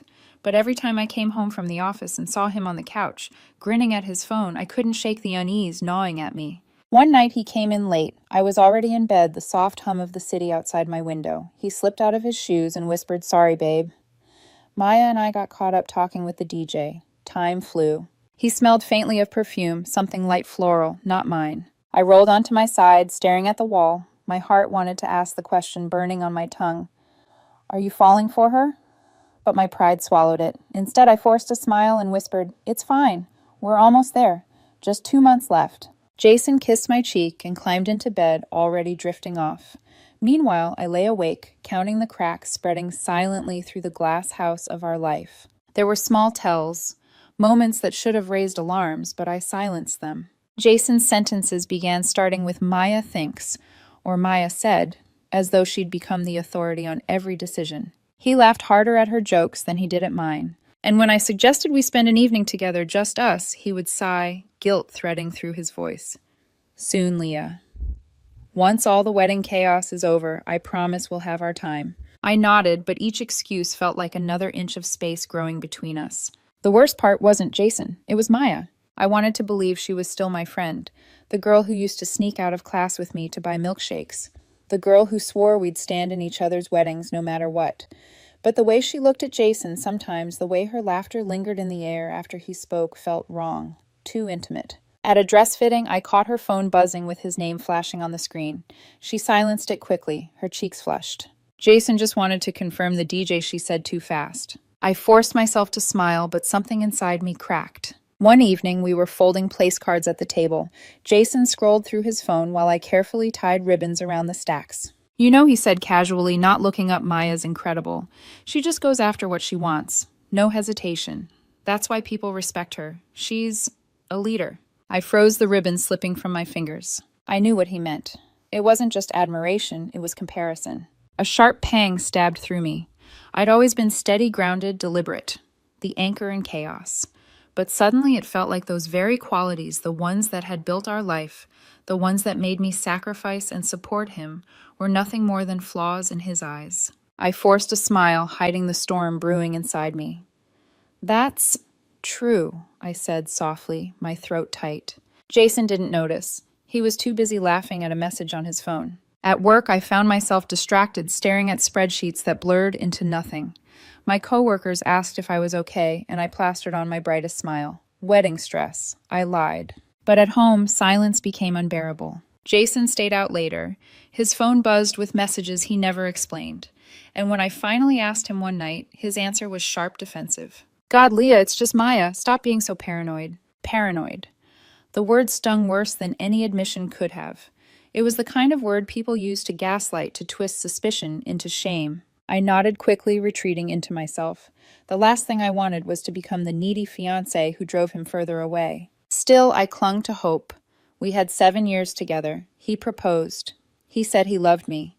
But every time I came home from the office and saw him on the couch, grinning at his phone, I couldn't shake the unease gnawing at me. One night he came in late. I was already in bed, the soft hum of the city outside my window. He slipped out of his shoes and whispered, "Sorry, babe." Maya and I got caught up talking with the DJ. Time flew. He smelled faintly of perfume, something light floral, not mine. I rolled onto my side, staring at the wall. My heart wanted to ask the question burning on my tongue. "Are you falling for her?" But my pride swallowed it. Instead, I forced a smile and whispered, "It's fine. We're almost there. Just 2 months left. Jason kissed my cheek and climbed into bed, already drifting off. Meanwhile, I lay awake, counting the cracks spreading silently through the glass house of our life. There were small tells, moments that should have raised alarms, but I silenced them. Jason's sentences began starting with Maya thinks, or Maya said, as though she'd become the authority on every decision. He laughed harder at her jokes than he did at mine. And when I suggested we spend an evening together, just us, he would sigh, guilt threading through his voice. Soon, Leah. Once all the wedding chaos is over, I promise we'll have our time. I nodded, but each excuse felt like another inch of space growing between us. The worst part wasn't Jason, it was Maya. I wanted to believe she was still my friend, the girl who used to sneak out of class with me to buy milkshakes, the girl who swore we'd stand in each other's weddings no matter what. But the way she looked at Jason sometimes, the way her laughter lingered in the air after he spoke, felt wrong, too intimate. At a dress fitting, I caught her phone buzzing with his name flashing on the screen. She silenced it quickly, her cheeks flushed. Jason just wanted to confirm the DJ, she said too fast. I forced myself to smile, but something inside me cracked. One evening, we were folding place cards at the table. Jason scrolled through his phone while I carefully tied ribbons around the stacks. You know, he said casually, not looking up Maya's incredible. She just goes after what she wants. No hesitation. That's why people respect her. She's a leader. I froze the ribbon slipping from my fingers. I knew what he meant. It wasn't just admiration, it was comparison. A sharp pang stabbed through me. I'd always been steady, grounded, deliberate. The anchor in chaos. But suddenly it felt like those very qualities, the ones that had built our life, the ones that made me sacrifice and support him, were nothing more than flaws in his eyes. I forced a smile, hiding the storm brewing inside me. That's true, I said softly, my throat tight. Jason didn't notice. He was too busy laughing at a message on his phone. At work, I found myself distracted, staring at spreadsheets that blurred into nothing. My coworkers asked if I was okay, and I plastered on my brightest smile. Wedding stress. I lied. But at home, silence became unbearable. Jason stayed out later. His phone buzzed with messages he never explained. And when I finally asked him one night, his answer was sharp defensive. God, Leah, it's just Maya. Stop being so paranoid. Paranoid. The word stung worse than any admission could have. It was the kind of word people use to gaslight, to twist suspicion into shame. I nodded quickly, retreating into myself. The last thing I wanted was to become the needy fiancé who drove him further away. Still, I clung to hope. We had 7 years together. He proposed. He said he loved me.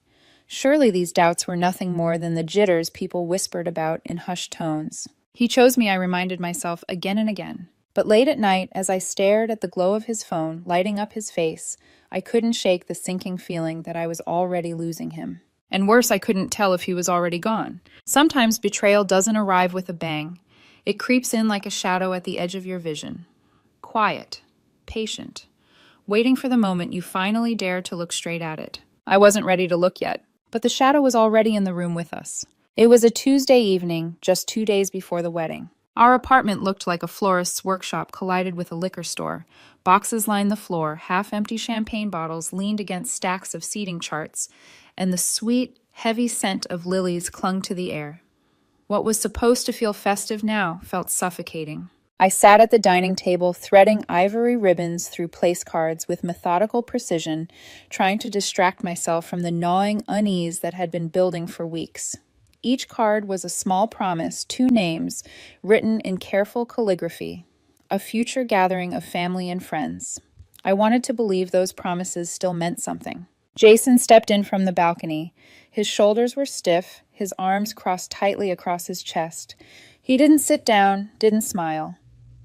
Surely these doubts were nothing more than the jitters people whispered about in hushed tones. He chose me, I reminded myself again and again. But late at night, as I stared at the glow of his phone, lighting up his face, I couldn't shake the sinking feeling that I was already losing him. And worse, I couldn't tell if he was already gone. Sometimes betrayal doesn't arrive with a bang. It creeps in like a shadow at the edge of your vision. Quiet, patient, waiting for the moment you finally dare to look straight at it. I wasn't ready to look yet, but the shadow was already in the room with us. It was a Tuesday evening, just 2 days before the wedding. Our apartment looked like a florist's workshop collided with a liquor store. Boxes lined the floor, half-empty champagne bottles leaned against stacks of seating charts, and the sweet, heavy scent of lilies clung to the air. What was supposed to feel festive now felt suffocating. I sat at the dining table, threading ivory ribbons through place cards with methodical precision, trying to distract myself from the gnawing unease that had been building for weeks. Each card was a small promise, 2 names, written in careful calligraphy, a future gathering of family and friends. I wanted to believe those promises still meant something. Jason stepped in from the balcony. His shoulders were stiff, his arms crossed tightly across his chest. He didn't sit down, didn't smile.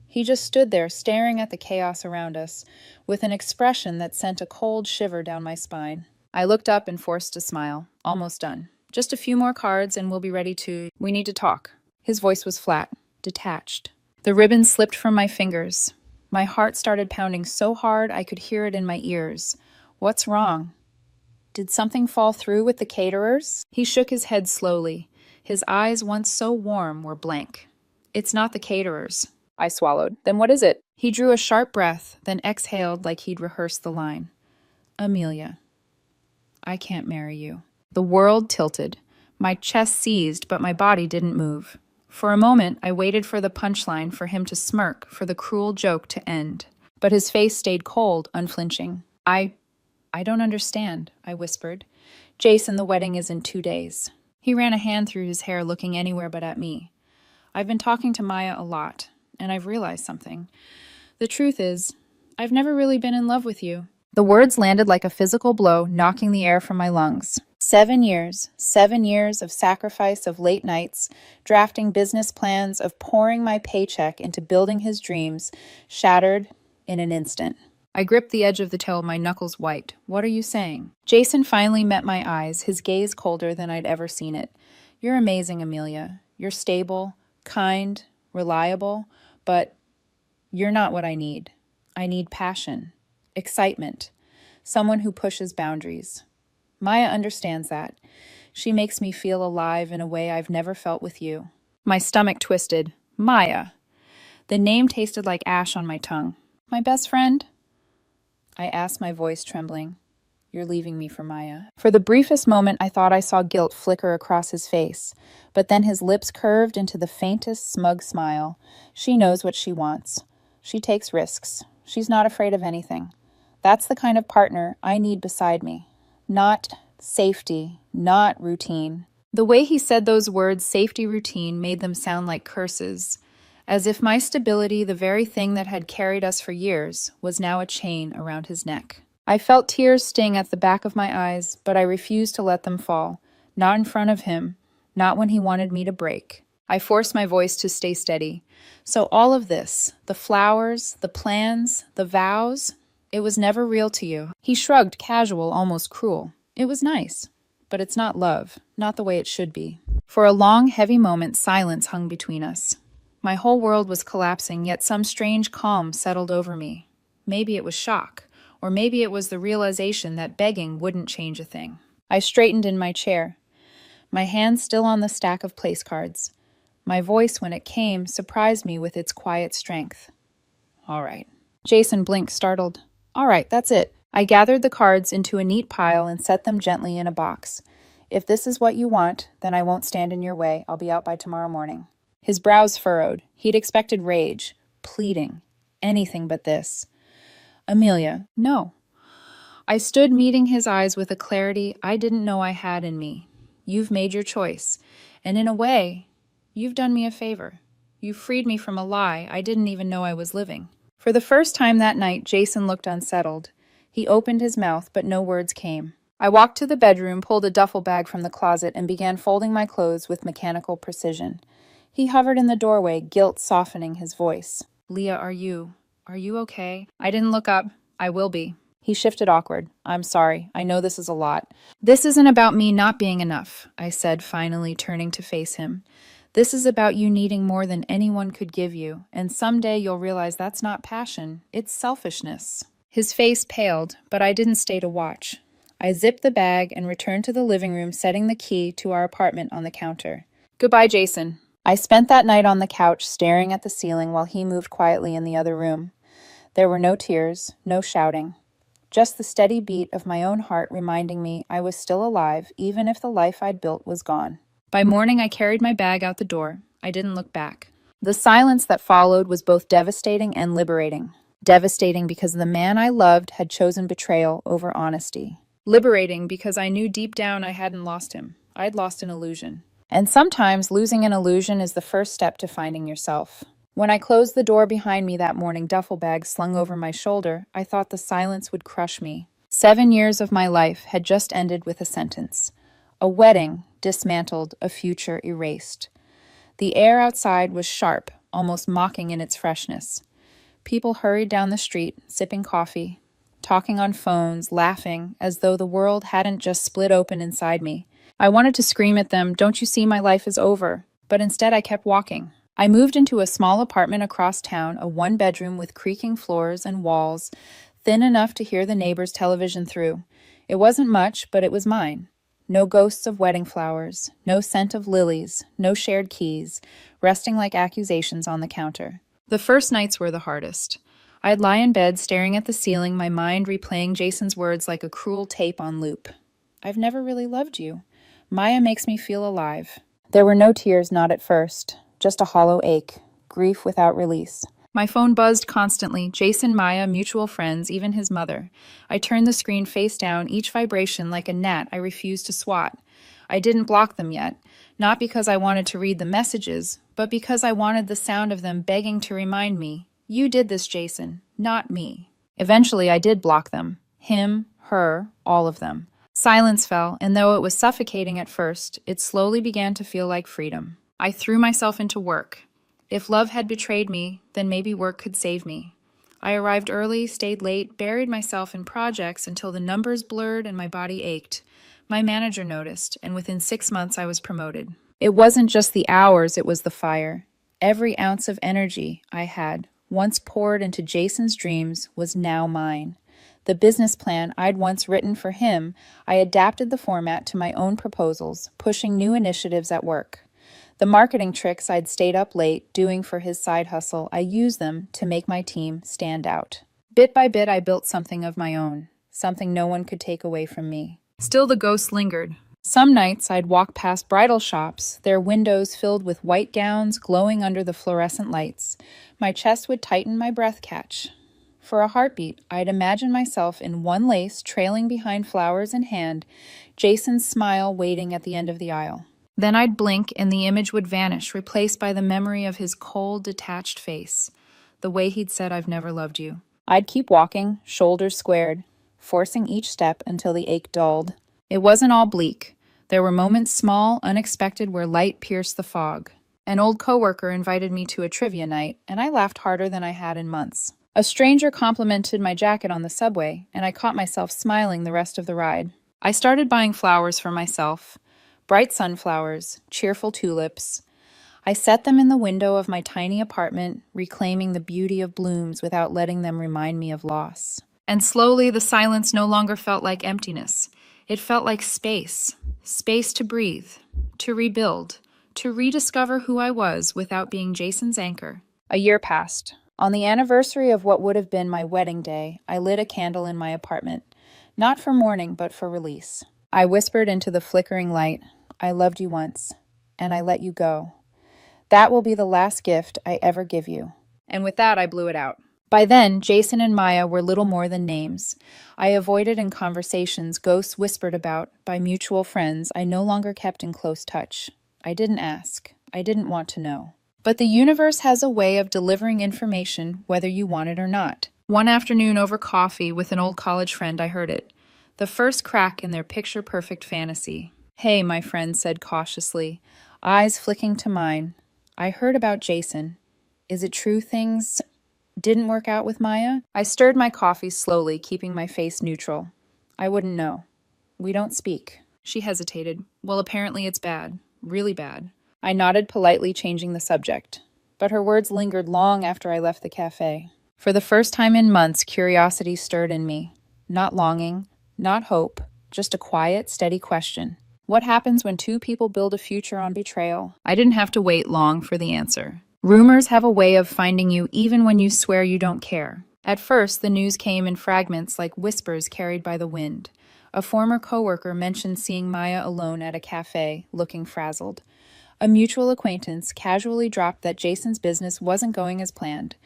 He just stood there, staring at the chaos around us, with an expression that sent a cold shiver down my spine. I looked up and forced a smile. Almost done. Just a few more cards and we'll be ready to... We need to talk. His voice was flat, detached. The ribbon slipped from my fingers. My heart started pounding so hard I could hear it in my ears. What's wrong? Did something fall through with the caterers? He shook his head slowly. His eyes, once so warm, were blank. It's not the caterers. I swallowed. Then what is it? He drew a sharp breath, then exhaled like he'd rehearsed the line. Amelia, I can't marry you. The world tilted. My chest seized, but my body didn't move. For a moment, I waited for the punchline, for him to smirk, for the cruel joke to end. But his face stayed cold, unflinching. I don't understand, I whispered. Jason, the wedding is in 2 days. He ran a hand through his hair, looking anywhere but at me. I've been talking to Maya a lot, and I've realized something. The truth is, I've never really been in love with you. The words landed like a physical blow, knocking the air from my lungs. 7 years of sacrifice, of late nights, drafting business plans, of pouring my paycheck into building his dreams, shattered in an instant. I gripped the edge of the towel, my knuckles white. What are you saying? Jason finally met my eyes, his gaze colder than I'd ever seen it. You're amazing, Amelia. You're stable, kind, reliable, but you're not what I need. I need passion, excitement, someone who pushes boundaries. Maya understands that. She makes me feel alive in a way I've never felt with you. My stomach twisted. Maya. The name tasted like ash on my tongue. My best friend? I asked, my voice trembling. You're leaving me for Maya. For the briefest moment, I thought I saw guilt flicker across his face, but then his lips curved into the faintest smug smile. She knows what she wants. She takes risks. She's not afraid of anything. That's the kind of partner I need beside me. Not safety, not routine. The way he said those words, safety, routine, made them sound like curses. As if my stability, the very thing that had carried us for years, was now a chain around his neck. I felt tears sting at the back of my eyes, but I refused to let them fall. Not in front of him, not when he wanted me to break. I forced my voice to stay steady. So all of this, the flowers, the plans, the vows, it was never real to you. He shrugged, casual, almost cruel. It was nice, but it's not love, not the way it should be. For a long, heavy moment, silence hung between us. My whole world was collapsing, yet some strange calm settled over me. Maybe it was shock, or maybe it was the realization that begging wouldn't change a thing. I straightened in my chair, my hand still on the stack of place cards. My voice, when it came, surprised me with its quiet strength. All right. Jason blinked, startled. All right, that's it. I gathered the cards into a neat pile and set them gently in a box. If this is what you want, then I won't stand in your way. I'll be out by tomorrow morning. His brows furrowed. He'd expected rage, pleading, anything but this. Amelia, no. I stood meeting his eyes with a clarity I didn't know I had in me. You've made your choice, and in a way, you've done me a favor. You freed me from a lie I didn't even know I was living. For the first time that night, Jason looked unsettled. He opened his mouth, but no words came. I walked to the bedroom, pulled a duffel bag from the closet, and began folding my clothes with mechanical precision. He hovered in the doorway, guilt softening his voice. Leah, are you okay? I didn't look up. I will be. He shifted awkward. I'm sorry. I know this is a lot. This isn't about me not being enough, I said, finally turning to face him. This is about you needing more than anyone could give you, and someday you'll realize that's not passion, it's selfishness. His face paled, but I didn't stay to watch. I zipped the bag and returned to the living room, setting the key to our apartment on the counter. Goodbye, Jason. I spent that night on the couch, staring at the ceiling while he moved quietly in the other room. There were no tears, no shouting. Just the steady beat of my own heart reminding me I was still alive, even if the life I'd built was gone. By morning, I carried my bag out the door. I didn't look back. The silence that followed was both devastating and liberating. Devastating because the man I loved had chosen betrayal over honesty. Liberating because I knew deep down I hadn't lost him. I'd lost an illusion. And sometimes losing an illusion is the first step to finding yourself. When I closed the door behind me that morning, duffel bag slung over my shoulder, I thought the silence would crush me. 7 years of my life had just ended with a sentence. A wedding dismantled, a future erased. The air outside was sharp, almost mocking in its freshness. People hurried down the street, sipping coffee, talking on phones, laughing, as though the world hadn't just split open inside me. I wanted to scream at them, "Don't you see my life is over?" But instead I kept walking. I moved into a small apartment across town, a one-bedroom with creaking floors and walls, thin enough to hear the neighbors' television through. It wasn't much, but it was mine. No ghosts of wedding flowers, no scent of lilies, no shared keys, resting like accusations on the counter. The first nights were the hardest. I'd lie in bed staring at the ceiling, my mind replaying Jason's words like a cruel tape on loop. I've never really loved you. Maya makes me feel alive. There were no tears, not at first. just a hollow ache, grief without release. My phone buzzed constantly. Jason, Maya, mutual friends, even his mother. I turned the screen face down, each vibration like a gnat I refused to swat. I didn't block them yet, not because I wanted to read the messages, but because I wanted the sound of them begging to remind me, "You did this, Jason, not me." Eventually, I did block them. Him, her, all of them. Silence fell, and though it was suffocating at first, it slowly began to feel like freedom. I threw myself into work. If love had betrayed me, then maybe work could save me. I arrived early, stayed late, buried myself in projects until the numbers blurred and my body ached. My manager noticed, and within 6 months I was promoted. It wasn't just the hours, it was the fire. Every ounce of energy I had, once poured into Jason's dreams, was now mine. The business plan I'd once written for him, I adapted the format to my own proposals, pushing new initiatives at work. The marketing tricks I'd stayed up late doing for his side hustle, I used them to make my team stand out. Bit by bit, I built something of my own, something no one could take away from me. Still, the ghost lingered. Some nights I'd walk past bridal shops, their windows filled with white gowns glowing under the fluorescent lights. My chest would tighten, my breath catch. For a heartbeat, I'd imagine myself in one lace, trailing behind flowers in hand, Jason's smile waiting at the end of the aisle. Then I'd blink and the image would vanish, replaced by the memory of his cold, detached face, the way he'd said, "I've never loved you." I'd keep walking, shoulders squared, forcing each step until the ache dulled. It wasn't all bleak. There were moments small, unexpected, where light pierced the fog. An old coworker invited me to a trivia night, and I laughed harder than I had in months. A stranger complimented my jacket on the subway, and I caught myself smiling the rest of the ride. I started buying flowers for myself. Bright sunflowers, cheerful tulips. I set them in the window of my tiny apartment, reclaiming the beauty of blooms without letting them remind me of loss. And slowly, the silence no longer felt like emptiness. It felt like space. Space to breathe, to rebuild, to rediscover who I was without being Jason's anchor. A year passed. On the anniversary of what would have been my wedding day, I lit a candle in my apartment. Not for mourning, but for release. I whispered into the flickering light, "I loved you once, and I let you go. That will be the last gift I ever give you." And with that, I blew it out. By then, Jason and Maya were little more than names. I avoided in conversations ghosts whispered about by mutual friends I no longer kept in close touch. I didn't ask. I didn't want to know. But the universe has a way of delivering information whether you want it or not. One afternoon over coffee with an old college friend, I heard it. The first crack in their picture-perfect fantasy. "Hey," my friend said cautiously, eyes flicking to mine. "I heard about Jason. Is it true things didn't work out with Maya?" I stirred my coffee slowly, keeping my face neutral. "I wouldn't know. We don't speak." She hesitated. "Well, apparently it's bad. Really bad." I nodded politely, changing the subject. But her words lingered long after I left the cafe. For the first time in months, curiosity stirred in me. Not longing, not hope, just a quiet, steady question. What happens when two people build a future on betrayal? I didn't have to wait long for the answer. Rumors have a way of finding you even when you swear you don't care. At first, the news came in fragments like whispers carried by the wind. A former coworker mentioned seeing Maya alone at a cafe, looking frazzled. A mutual acquaintance casually dropped that Jason's business wasn't going as planned.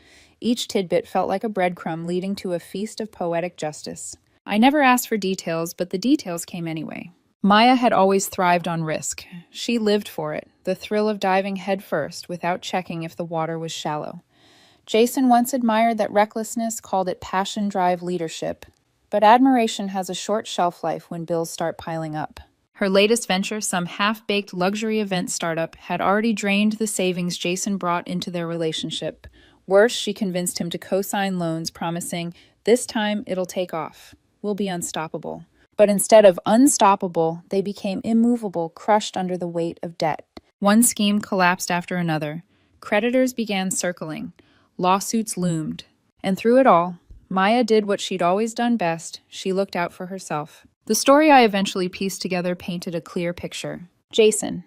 Each tidbit felt like a breadcrumb leading to a feast of poetic justice. I never asked for details, but the details came anyway. Maya had always thrived on risk. She lived for it, the thrill of diving headfirst without checking if the water was shallow. Jason once admired that recklessness, called it passion drive leadership. But admiration has a short shelf life when bills start piling up. Her latest venture, some half-baked luxury event startup, had already drained the savings Jason brought into their relationship. Worse, she convinced him to co-sign loans, promising, "This time it'll take off. We'll be unstoppable." But instead of unstoppable, they became immovable, crushed under the weight of debt. One scheme collapsed after another. Creditors began circling. Lawsuits loomed. And through it all, Maya did what she'd always done best. She looked out for herself. The story I eventually pieced together painted a clear picture. Jason,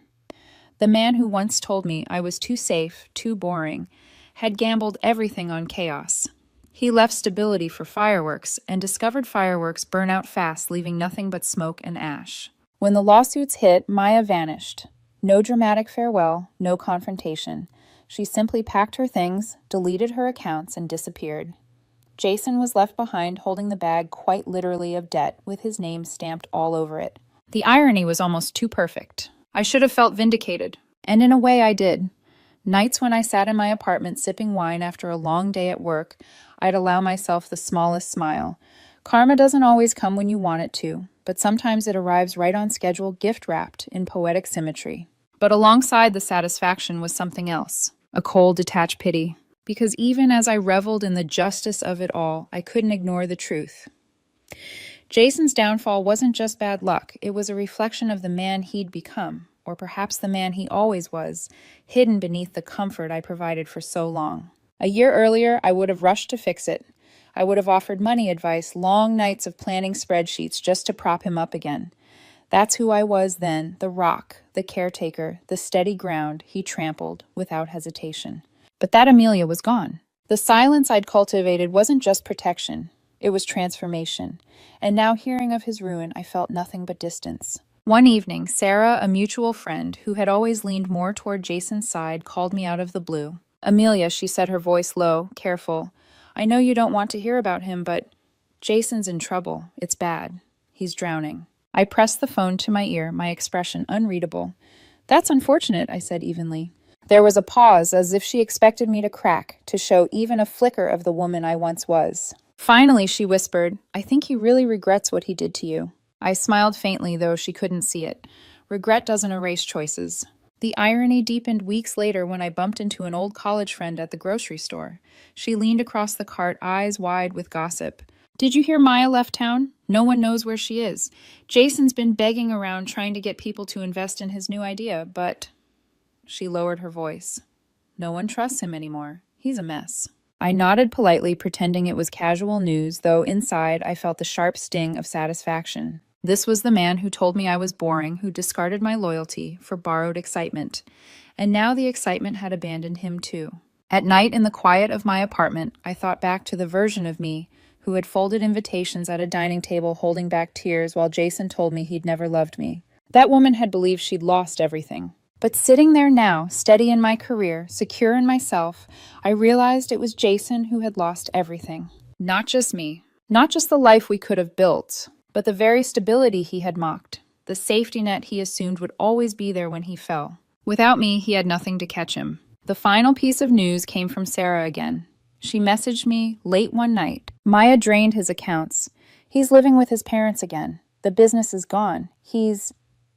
the man who once told me I was too safe, too boring, had gambled everything on chaos. He left stability for fireworks and discovered fireworks burn out fast, leaving nothing but smoke and ash. When the lawsuits hit, Maya vanished. No dramatic farewell, no confrontation. She simply packed her things, deleted her accounts, and disappeared. Jason was left behind holding the bag quite literally of debt with his name stamped all over it. The irony was almost too perfect. I should have felt vindicated. And in a way I did. Nights when I sat in my apartment sipping wine after a long day at work, I'd allow myself the smallest smile. Karma doesn't always come when you want it to, but sometimes it arrives right on schedule, gift-wrapped in poetic symmetry. But alongside the satisfaction was something else, a cold, detached pity. Because even as I reveled in the justice of it all, I couldn't ignore the truth. Jason's downfall wasn't just bad luck, it was a reflection of the man he'd become, or perhaps the man he always was, hidden beneath the comfort I provided for so long. A year earlier, I would have rushed to fix it. I would have offered money advice, long nights of planning spreadsheets just to prop him up again. That's who I was then, the rock, the caretaker, the steady ground he trampled without hesitation. But that Amelia was gone. The silence I'd cultivated wasn't just protection, it was transformation. And now hearing of his ruin, I felt nothing but distance. One evening, Sarah, a mutual friend who had always leaned more toward Jason's side, called me out of the blue. "Amelia," she said, her voice low, careful, "I know you don't want to hear about him, but Jason's in trouble. It's bad. He's drowning." I pressed the phone to my ear, my expression unreadable. "That's unfortunate," I said evenly. There was a pause, as if she expected me to crack, to show even a flicker of the woman I once was. Finally, she whispered, "I think he really regrets what he did to you." I smiled faintly, though she couldn't see it. Regret doesn't erase choices. The irony deepened weeks later when I bumped into an old college friend at the grocery store. She leaned across the cart, eyes wide with gossip. "Did you hear Maya left town? No one knows where she is. Jason's been begging around trying to get people to invest in his new idea, but..." She lowered her voice. "No one trusts him anymore. He's a mess." I nodded politely, pretending it was casual news, though inside I felt the sharp sting of satisfaction. This was the man who told me I was boring, who discarded my loyalty for borrowed excitement. And now the excitement had abandoned him too. At night in the quiet of my apartment, I thought back to the version of me who had folded invitations at a dining table holding back tears while Jason told me he'd never loved me. That woman had believed she'd lost everything. But sitting there now, steady in my career, secure in myself, I realized it was Jason who had lost everything. Not just me. Not just the life we could have built, but the very stability he had mocked. The safety net he assumed would always be there when he fell. Without me, he had nothing to catch him. The final piece of news came from Sarah again. She messaged me late one night. "Maya drained his accounts. He's living with his parents again. The business is gone. He's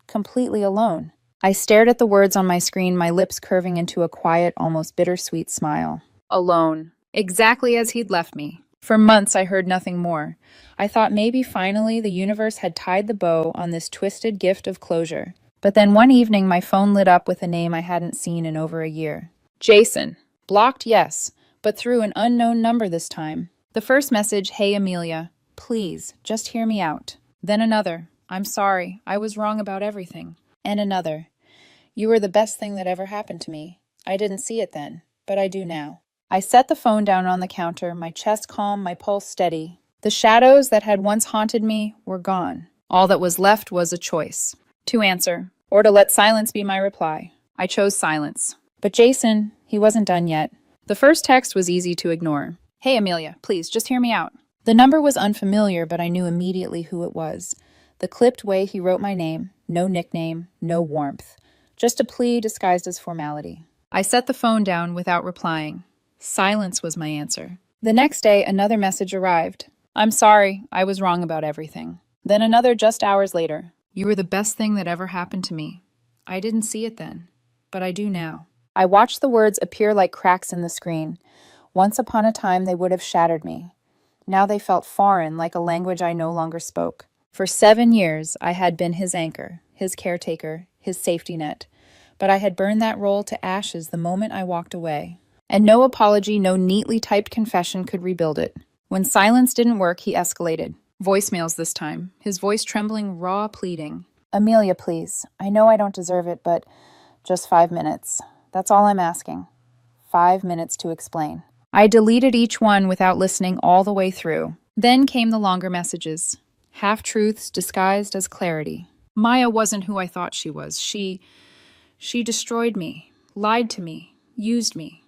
completely alone." I stared at the words on my screen, my lips curving into a quiet, almost bittersweet smile. Alone. Exactly as he'd left me. For months, I heard nothing more. I thought maybe finally the universe had tied the bow on this twisted gift of closure. But then one evening, my phone lit up with a name I hadn't seen in over a year. Jason. Blocked, yes, but through an unknown number this time. The first message, "Hey Amelia, please, just hear me out." Then another, "I'm sorry, I was wrong about everything." And another, "You were the best thing that ever happened to me. I didn't see it then, but I do now." I set the phone down on the counter, my chest calm, my pulse steady. The shadows that had once haunted me were gone. All that was left was a choice. To answer, or to let silence be my reply. I chose silence. But Jason, he wasn't done yet. The first text was easy to ignore. "Hey Amelia, please, just hear me out." The number was unfamiliar, but I knew immediately who it was. The clipped way he wrote my name, no nickname, no warmth. Just a plea disguised as formality. I set the phone down without replying. Silence was my answer. The next day, another message arrived. "I'm sorry, I was wrong about everything." Then another just hours later. "You were the best thing that ever happened to me. I didn't see it then, but I do now." I watched the words appear like cracks in the screen. Once upon a time, they would have shattered me. Now they felt foreign, like a language I no longer spoke. For 7 years, I had been his anchor, his caretaker, his safety net. But I had burned that role to ashes the moment I walked away. And no apology, no neatly typed confession could rebuild it. When silence didn't work, he escalated. Voicemails this time, his voice trembling, raw, pleading. "Amelia, please. I know I don't deserve it, but just 5 minutes. That's all I'm asking. 5 minutes to explain." I deleted each one without listening all the way through. Then came the longer messages. Half-truths disguised as clarity. Maya wasn't who I thought she was. She destroyed me, lied to me, Used me.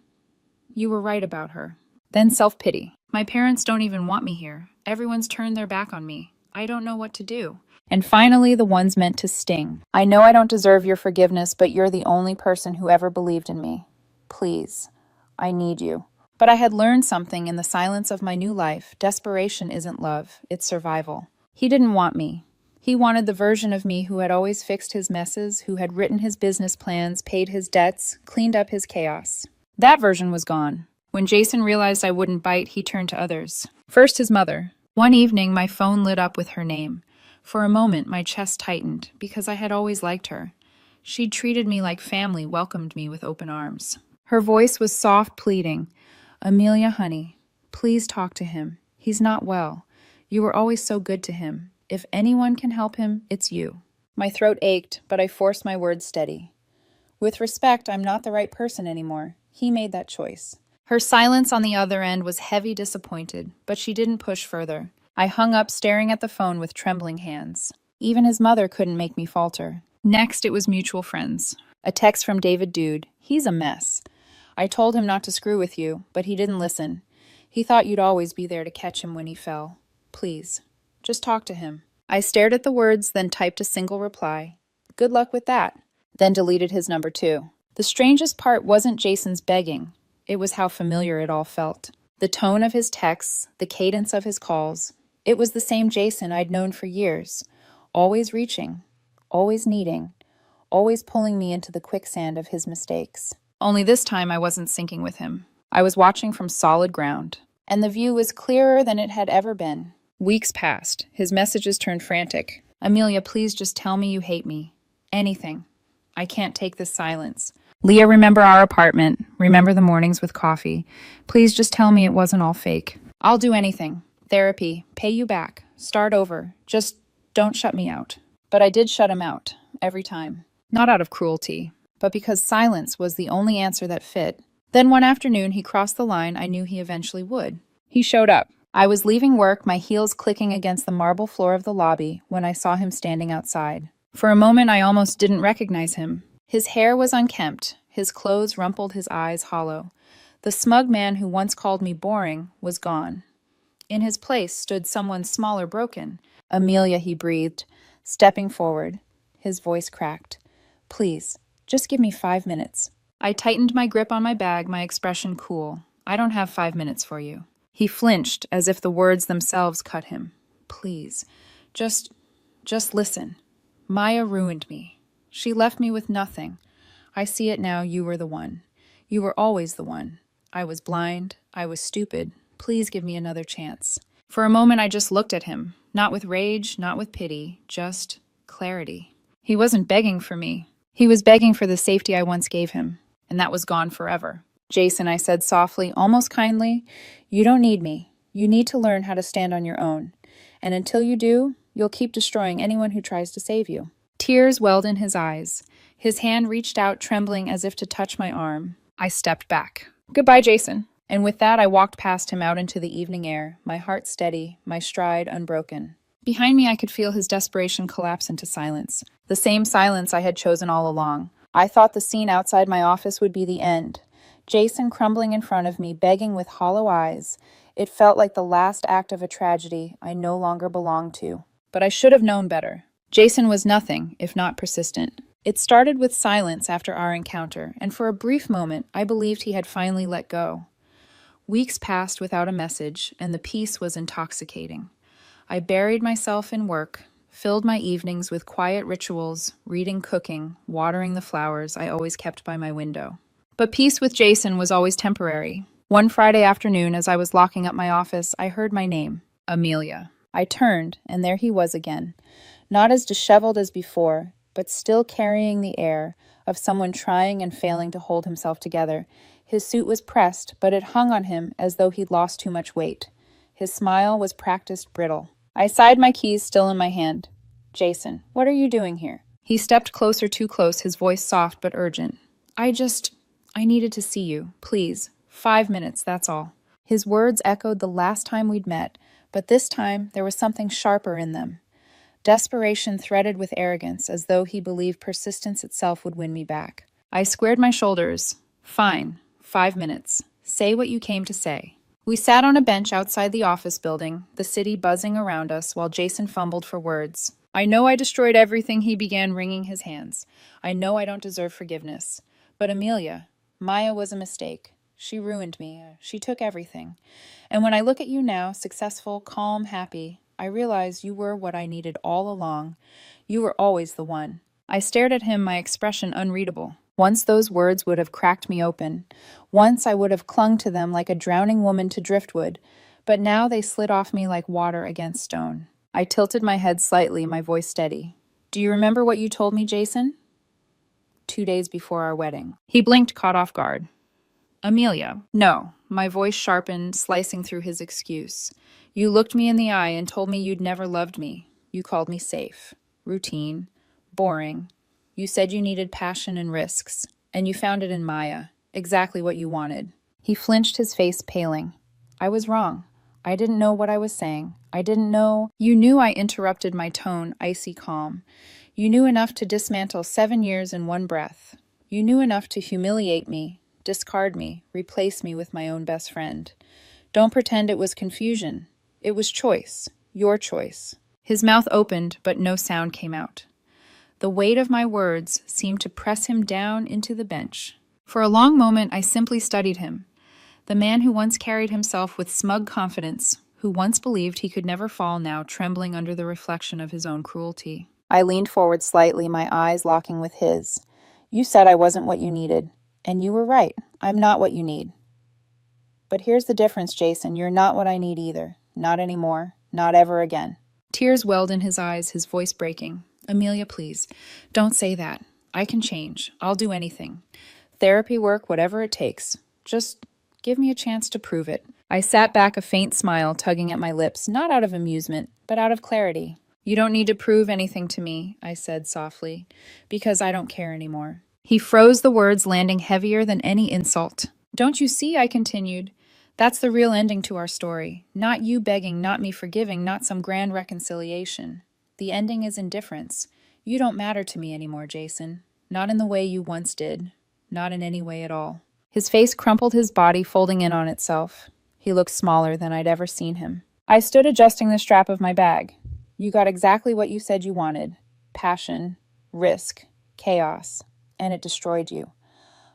You were right about her. Then self-pity. My parents don't even want me here. Everyone's turned their back on me. I don't know what to do. And finally, the ones meant to sting. I know I don't deserve your forgiveness, but you're the only person who ever believed in me. Please, I need you. But I had learned something in the silence of my new life. Desperation isn't love, it's survival. He didn't want me. He wanted the version of me who had always fixed his messes, who had written his business plans, paid his debts, cleaned up his chaos. That version was gone. When Jason realized I wouldn't bite, he turned to others. First, his mother. One evening, my phone lit up with her name. For a moment, my chest tightened, because I had always liked her. She'd treated me like family, welcomed me with open arms. Her voice was soft, pleading. Amelia, honey, please talk to him. He's not well. You were always so good to him. If anyone can help him, it's you. My throat ached, but I forced my words steady. With respect, I'm not the right person anymore. He made that choice. Her silence on the other end was heavy, disappointed, but she didn't push further. I hung up, staring at the phone with trembling hands. Even his mother couldn't make me falter. Next, it was mutual friends. A text from David Dude. He's a mess. I told him not to screw with you, but he didn't listen. He thought you'd always be there to catch him when he fell. Please, just talk to him. I stared at the words, then typed a single reply. Good luck with that. Then deleted his number too. The strangest part wasn't Jason's begging. It was how familiar it all felt. The tone of his texts, the cadence of his calls. It was the same Jason I'd known for years. Always reaching, always needing, always pulling me into the quicksand of his mistakes. Only this time I wasn't sinking with him. I was watching from solid ground. And the view was clearer than it had ever been. Weeks passed. His messages turned frantic. Amelia, please just tell me you hate me. Anything. I can't take this silence. Leah, remember our apartment. Remember the mornings with coffee. Please just tell me it wasn't all fake. I'll do anything. Therapy. Pay you back. Start over. Just don't shut me out. But I did shut him out. Every time. Not out of cruelty, but because silence was the only answer that fit. Then one afternoon, he crossed the line I knew he eventually would. He showed up. I was leaving work, my heels clicking against the marble floor of the lobby, when I saw him standing outside. For a moment, I almost didn't recognize him. His hair was unkempt, his clothes rumpled, his eyes hollow. The smug man who once called me boring was gone. In his place stood someone smaller, broken. Amelia, he breathed, stepping forward. His voice cracked. Please, just give me 5 minutes. I tightened my grip on my bag, my expression cool. I don't have 5 minutes for you. He flinched, as if the words themselves cut him. Please, just listen. Maya ruined me. She left me with nothing. I see it now, you were the one. You were always the one. I was blind. I was stupid. Please give me another chance. For a moment, I just looked at him. Not with rage, not with pity, just clarity. He wasn't begging for me. He was begging for the safety I once gave him. And that was gone forever. Jason, I said softly, almost kindly, you don't need me. You need to learn how to stand on your own. And until you do, you'll keep destroying anyone who tries to save you. Tears welled in his eyes. His hand reached out, trembling as if to touch my arm. I stepped back. Goodbye, Jason. And with that, I walked past him out into the evening air, my heart steady, my stride unbroken. Behind me, I could feel his desperation collapse into silence. The same silence I had chosen all along. I thought the scene outside my office would be the end. Jason crumbling in front of me, begging with hollow eyes. It felt like the last act of a tragedy I no longer belonged to. But I should have known better. Jason was nothing, if not persistent. It started with silence after our encounter, and for a brief moment, I believed he had finally let go. Weeks passed without a message, and the peace was intoxicating. I buried myself in work, filled my evenings with quiet rituals, reading, cooking, watering the flowers I always kept by my window. But peace with Jason was always temporary. One Friday afternoon, as I was locking up my office, I heard my name, Amelia. I turned, and there he was again, not as disheveled as before, but still carrying the air of someone trying and failing to hold himself together. His suit was pressed, but it hung on him as though he'd lost too much weight. His smile was practiced brittle. I sighed, my keys still in my hand. Jason, what are you doing here? He stepped closer, too close, his voice soft but urgent. I needed to see you. Please. 5 minutes, that's all. His words echoed the last time we'd met, but this time there was something sharper in them. Desperation threaded with arrogance, as though he believed persistence itself would win me back. I squared my shoulders. Fine. 5 minutes. Say what you came to say. We sat on a bench outside the office building, the city buzzing around us while Jason fumbled for words. I know I destroyed everything, he began, wringing his hands. I know I don't deserve forgiveness. But Amelia, Maya was a mistake. She ruined me. She took everything. And when I look at you now, successful, calm, happy, I realize you were what I needed all along. You were always the one. I stared at him, my expression unreadable. Once those words would have cracked me open. Once I would have clung to them like a drowning woman to driftwood. But now they slid off me like water against stone. I tilted my head slightly, my voice steady. Do you remember what you told me, Jason? 2 days before our wedding. He blinked, caught off guard. Amelia. No. My voice sharpened, slicing through his excuse. You looked me in the eye and told me you'd never loved me. You called me safe, routine, boring. You said you needed passion and risks, and you found it in Maya, exactly what you wanted. He flinched, his face paling. I was wrong. I didn't know what I was saying. I didn't know. You knew, I interrupted, my tone icy calm. You knew enough to dismantle 7 years in one breath. You knew enough to humiliate me, discard me, replace me with my own best friend. Don't pretend it was confusion. It was choice, your choice. His mouth opened, but no sound came out. The weight of my words seemed to press him down into the bench. For a long moment, I simply studied him. The man who once carried himself with smug confidence, who once believed he could never fall, now trembling under the reflection of his own cruelty. I leaned forward slightly, my eyes locking with his. You said I wasn't what you needed, and you were right. I'm not what you need. But here's the difference, Jason. You're not what I need either. Not anymore. Not ever again. Tears welled in his eyes, his voice breaking. Amelia, please, don't say that. I can change. I'll do anything. Therapy work, whatever it takes. Just give me a chance to prove it. I sat back, a faint smile tugging at my lips, not out of amusement, but out of clarity. You don't need to prove anything to me, I said softly, because I don't care anymore. He froze, the words landing heavier than any insult. Don't you see, I continued. That's the real ending to our story. Not you begging, not me forgiving, not some grand reconciliation. The ending is indifference. You don't matter to me anymore, Jason. Not in the way you once did. Not in any way at all. His face crumpled, his body folding in on itself. He looked smaller than I'd ever seen him. I stood adjusting the strap of my bag. You got exactly what you said you wanted. Passion, risk, chaos, and it destroyed you.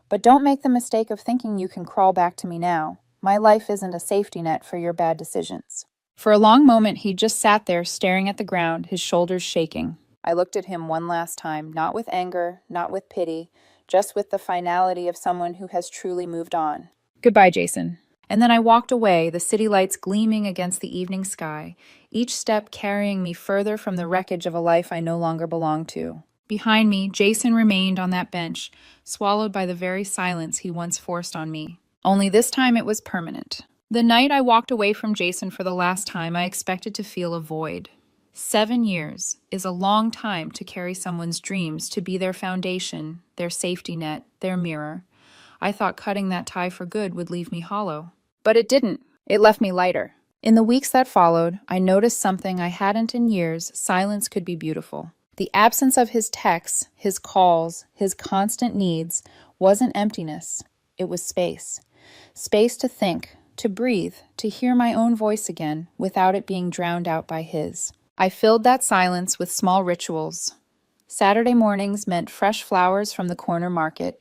But don't make the mistake of thinking you can crawl back to me now. My life isn't a safety net for your bad decisions. For a long moment, he just sat there staring at the ground, his shoulders shaking. I looked at him one last time, not with anger, not with pity, just with the finality of someone who has truly moved on. Goodbye, Jason. And then I walked away, the city lights gleaming against the evening sky, each step carrying me further from the wreckage of a life I no longer belonged to. Behind me, Jason remained on that bench, swallowed by the very silence he once forced on me. Only this time it was permanent. The night I walked away from Jason for the last time, I expected to feel a void. 7 years is a long time to carry someone's dreams, to be their foundation, their safety net, their mirror. I thought cutting that tie for good would leave me hollow. But it didn't. It left me lighter. In the weeks that followed, I noticed something I hadn't in years. Silence could be beautiful. The absence of his texts, his calls, his constant needs wasn't emptiness. It was space. Space to think, to breathe, to hear my own voice again without it being drowned out by his. I filled that silence with small rituals. Saturday mornings meant fresh flowers from the corner market.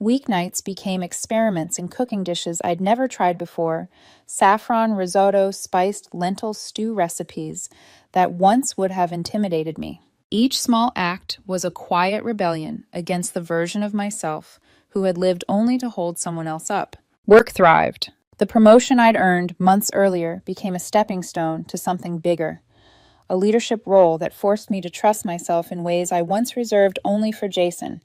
Weeknights became experiments in cooking dishes I'd never tried before, saffron, risotto, spiced lentil stew recipes that once would have intimidated me. Each small act was a quiet rebellion against the version of myself who had lived only to hold someone else up. Work thrived. The promotion I'd earned months earlier became a stepping stone to something bigger, a leadership role that forced me to trust myself in ways I once reserved only for Jason.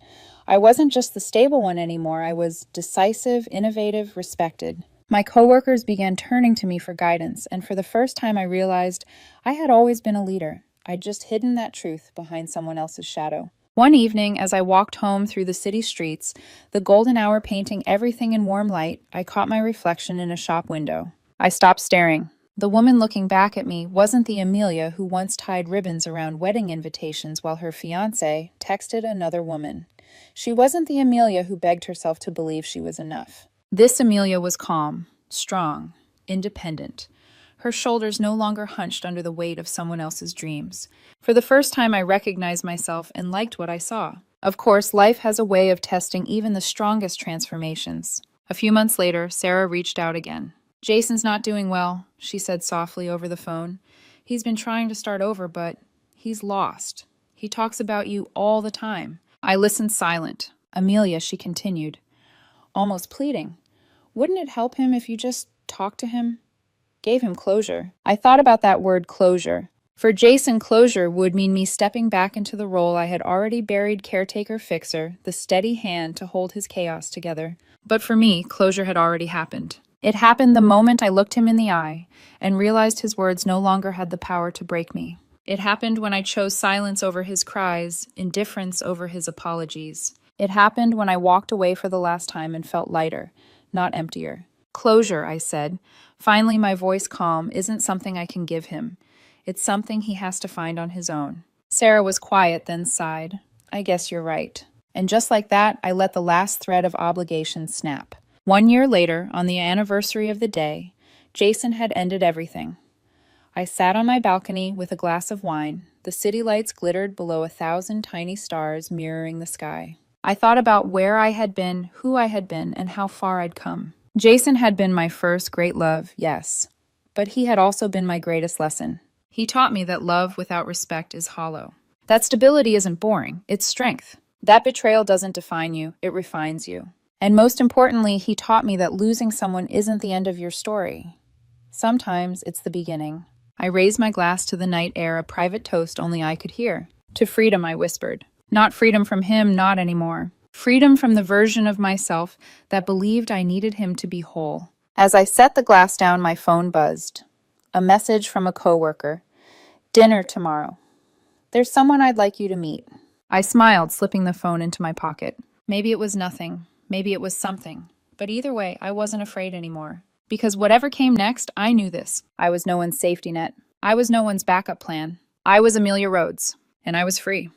I wasn't just the stable one anymore. I was decisive, innovative, respected. My coworkers began turning to me for guidance, and for the first time I realized I had always been a leader. I'd just hidden that truth behind someone else's shadow. One evening, as I walked home through the city streets, the golden hour painting everything in warm light, I caught my reflection in a shop window. I stopped staring. The woman looking back at me wasn't the Amelia who once tied ribbons around wedding invitations while her fiancé texted another woman. She wasn't the Amelia who begged herself to believe she was enough. This Amelia was calm, strong, independent. Her shoulders no longer hunched under the weight of someone else's dreams. For the first time, I recognized myself and liked what I saw. Of course, life has a way of testing even the strongest transformations. A few months later, Sarah reached out again. "Jason's not doing well," she said softly over the phone. "He's been trying to start over, but he's lost. He talks about you all the time." I listened silent. "Amelia," she continued, almost pleading, "wouldn't it help him if you just talked to him? Gave him closure." I thought about that word closure. For Jason, closure would mean me stepping back into the role I had already buried, caretaker fixer, the steady hand to hold his chaos together. But for me, closure had already happened. It happened the moment I looked him in the eye and realized his words no longer had the power to break me. It happened when I chose silence over his cries, indifference over his apologies. It happened when I walked away for the last time and felt lighter, not emptier. "Closure," I said. Finally, my voice calm, "isn't something I can give him. It's something he has to find on his own." Sarah was quiet, then sighed. "I guess you're right." And just like that, I let the last thread of obligation snap. 1 year later, on the anniversary of the day, Jason had ended everything. I sat on my balcony with a glass of wine. The city lights glittered below 1,000 tiny stars mirroring the sky. I thought about where I had been, who I had been, and how far I'd come. Jason had been my first great love, yes, but he had also been my greatest lesson. He taught me that love without respect is hollow. That stability isn't boring, it's strength. That betrayal doesn't define you, it refines you. And most importantly, he taught me that losing someone isn't the end of your story. Sometimes it's the beginning. I raised my glass to the night air, a private toast only I could hear. "To freedom," I whispered. Not freedom from him, not anymore. Freedom from the version of myself that believed I needed him to be whole. As I set the glass down, my phone buzzed. A message from a coworker. "Dinner tomorrow. There's someone I'd like you to meet." I smiled, slipping the phone into my pocket. Maybe it was nothing. Maybe it was something. But either way, I wasn't afraid anymore. Because whatever came next, I knew this. I was no one's safety net. I was no one's backup plan. I was Amelia Rhodes, and I was free.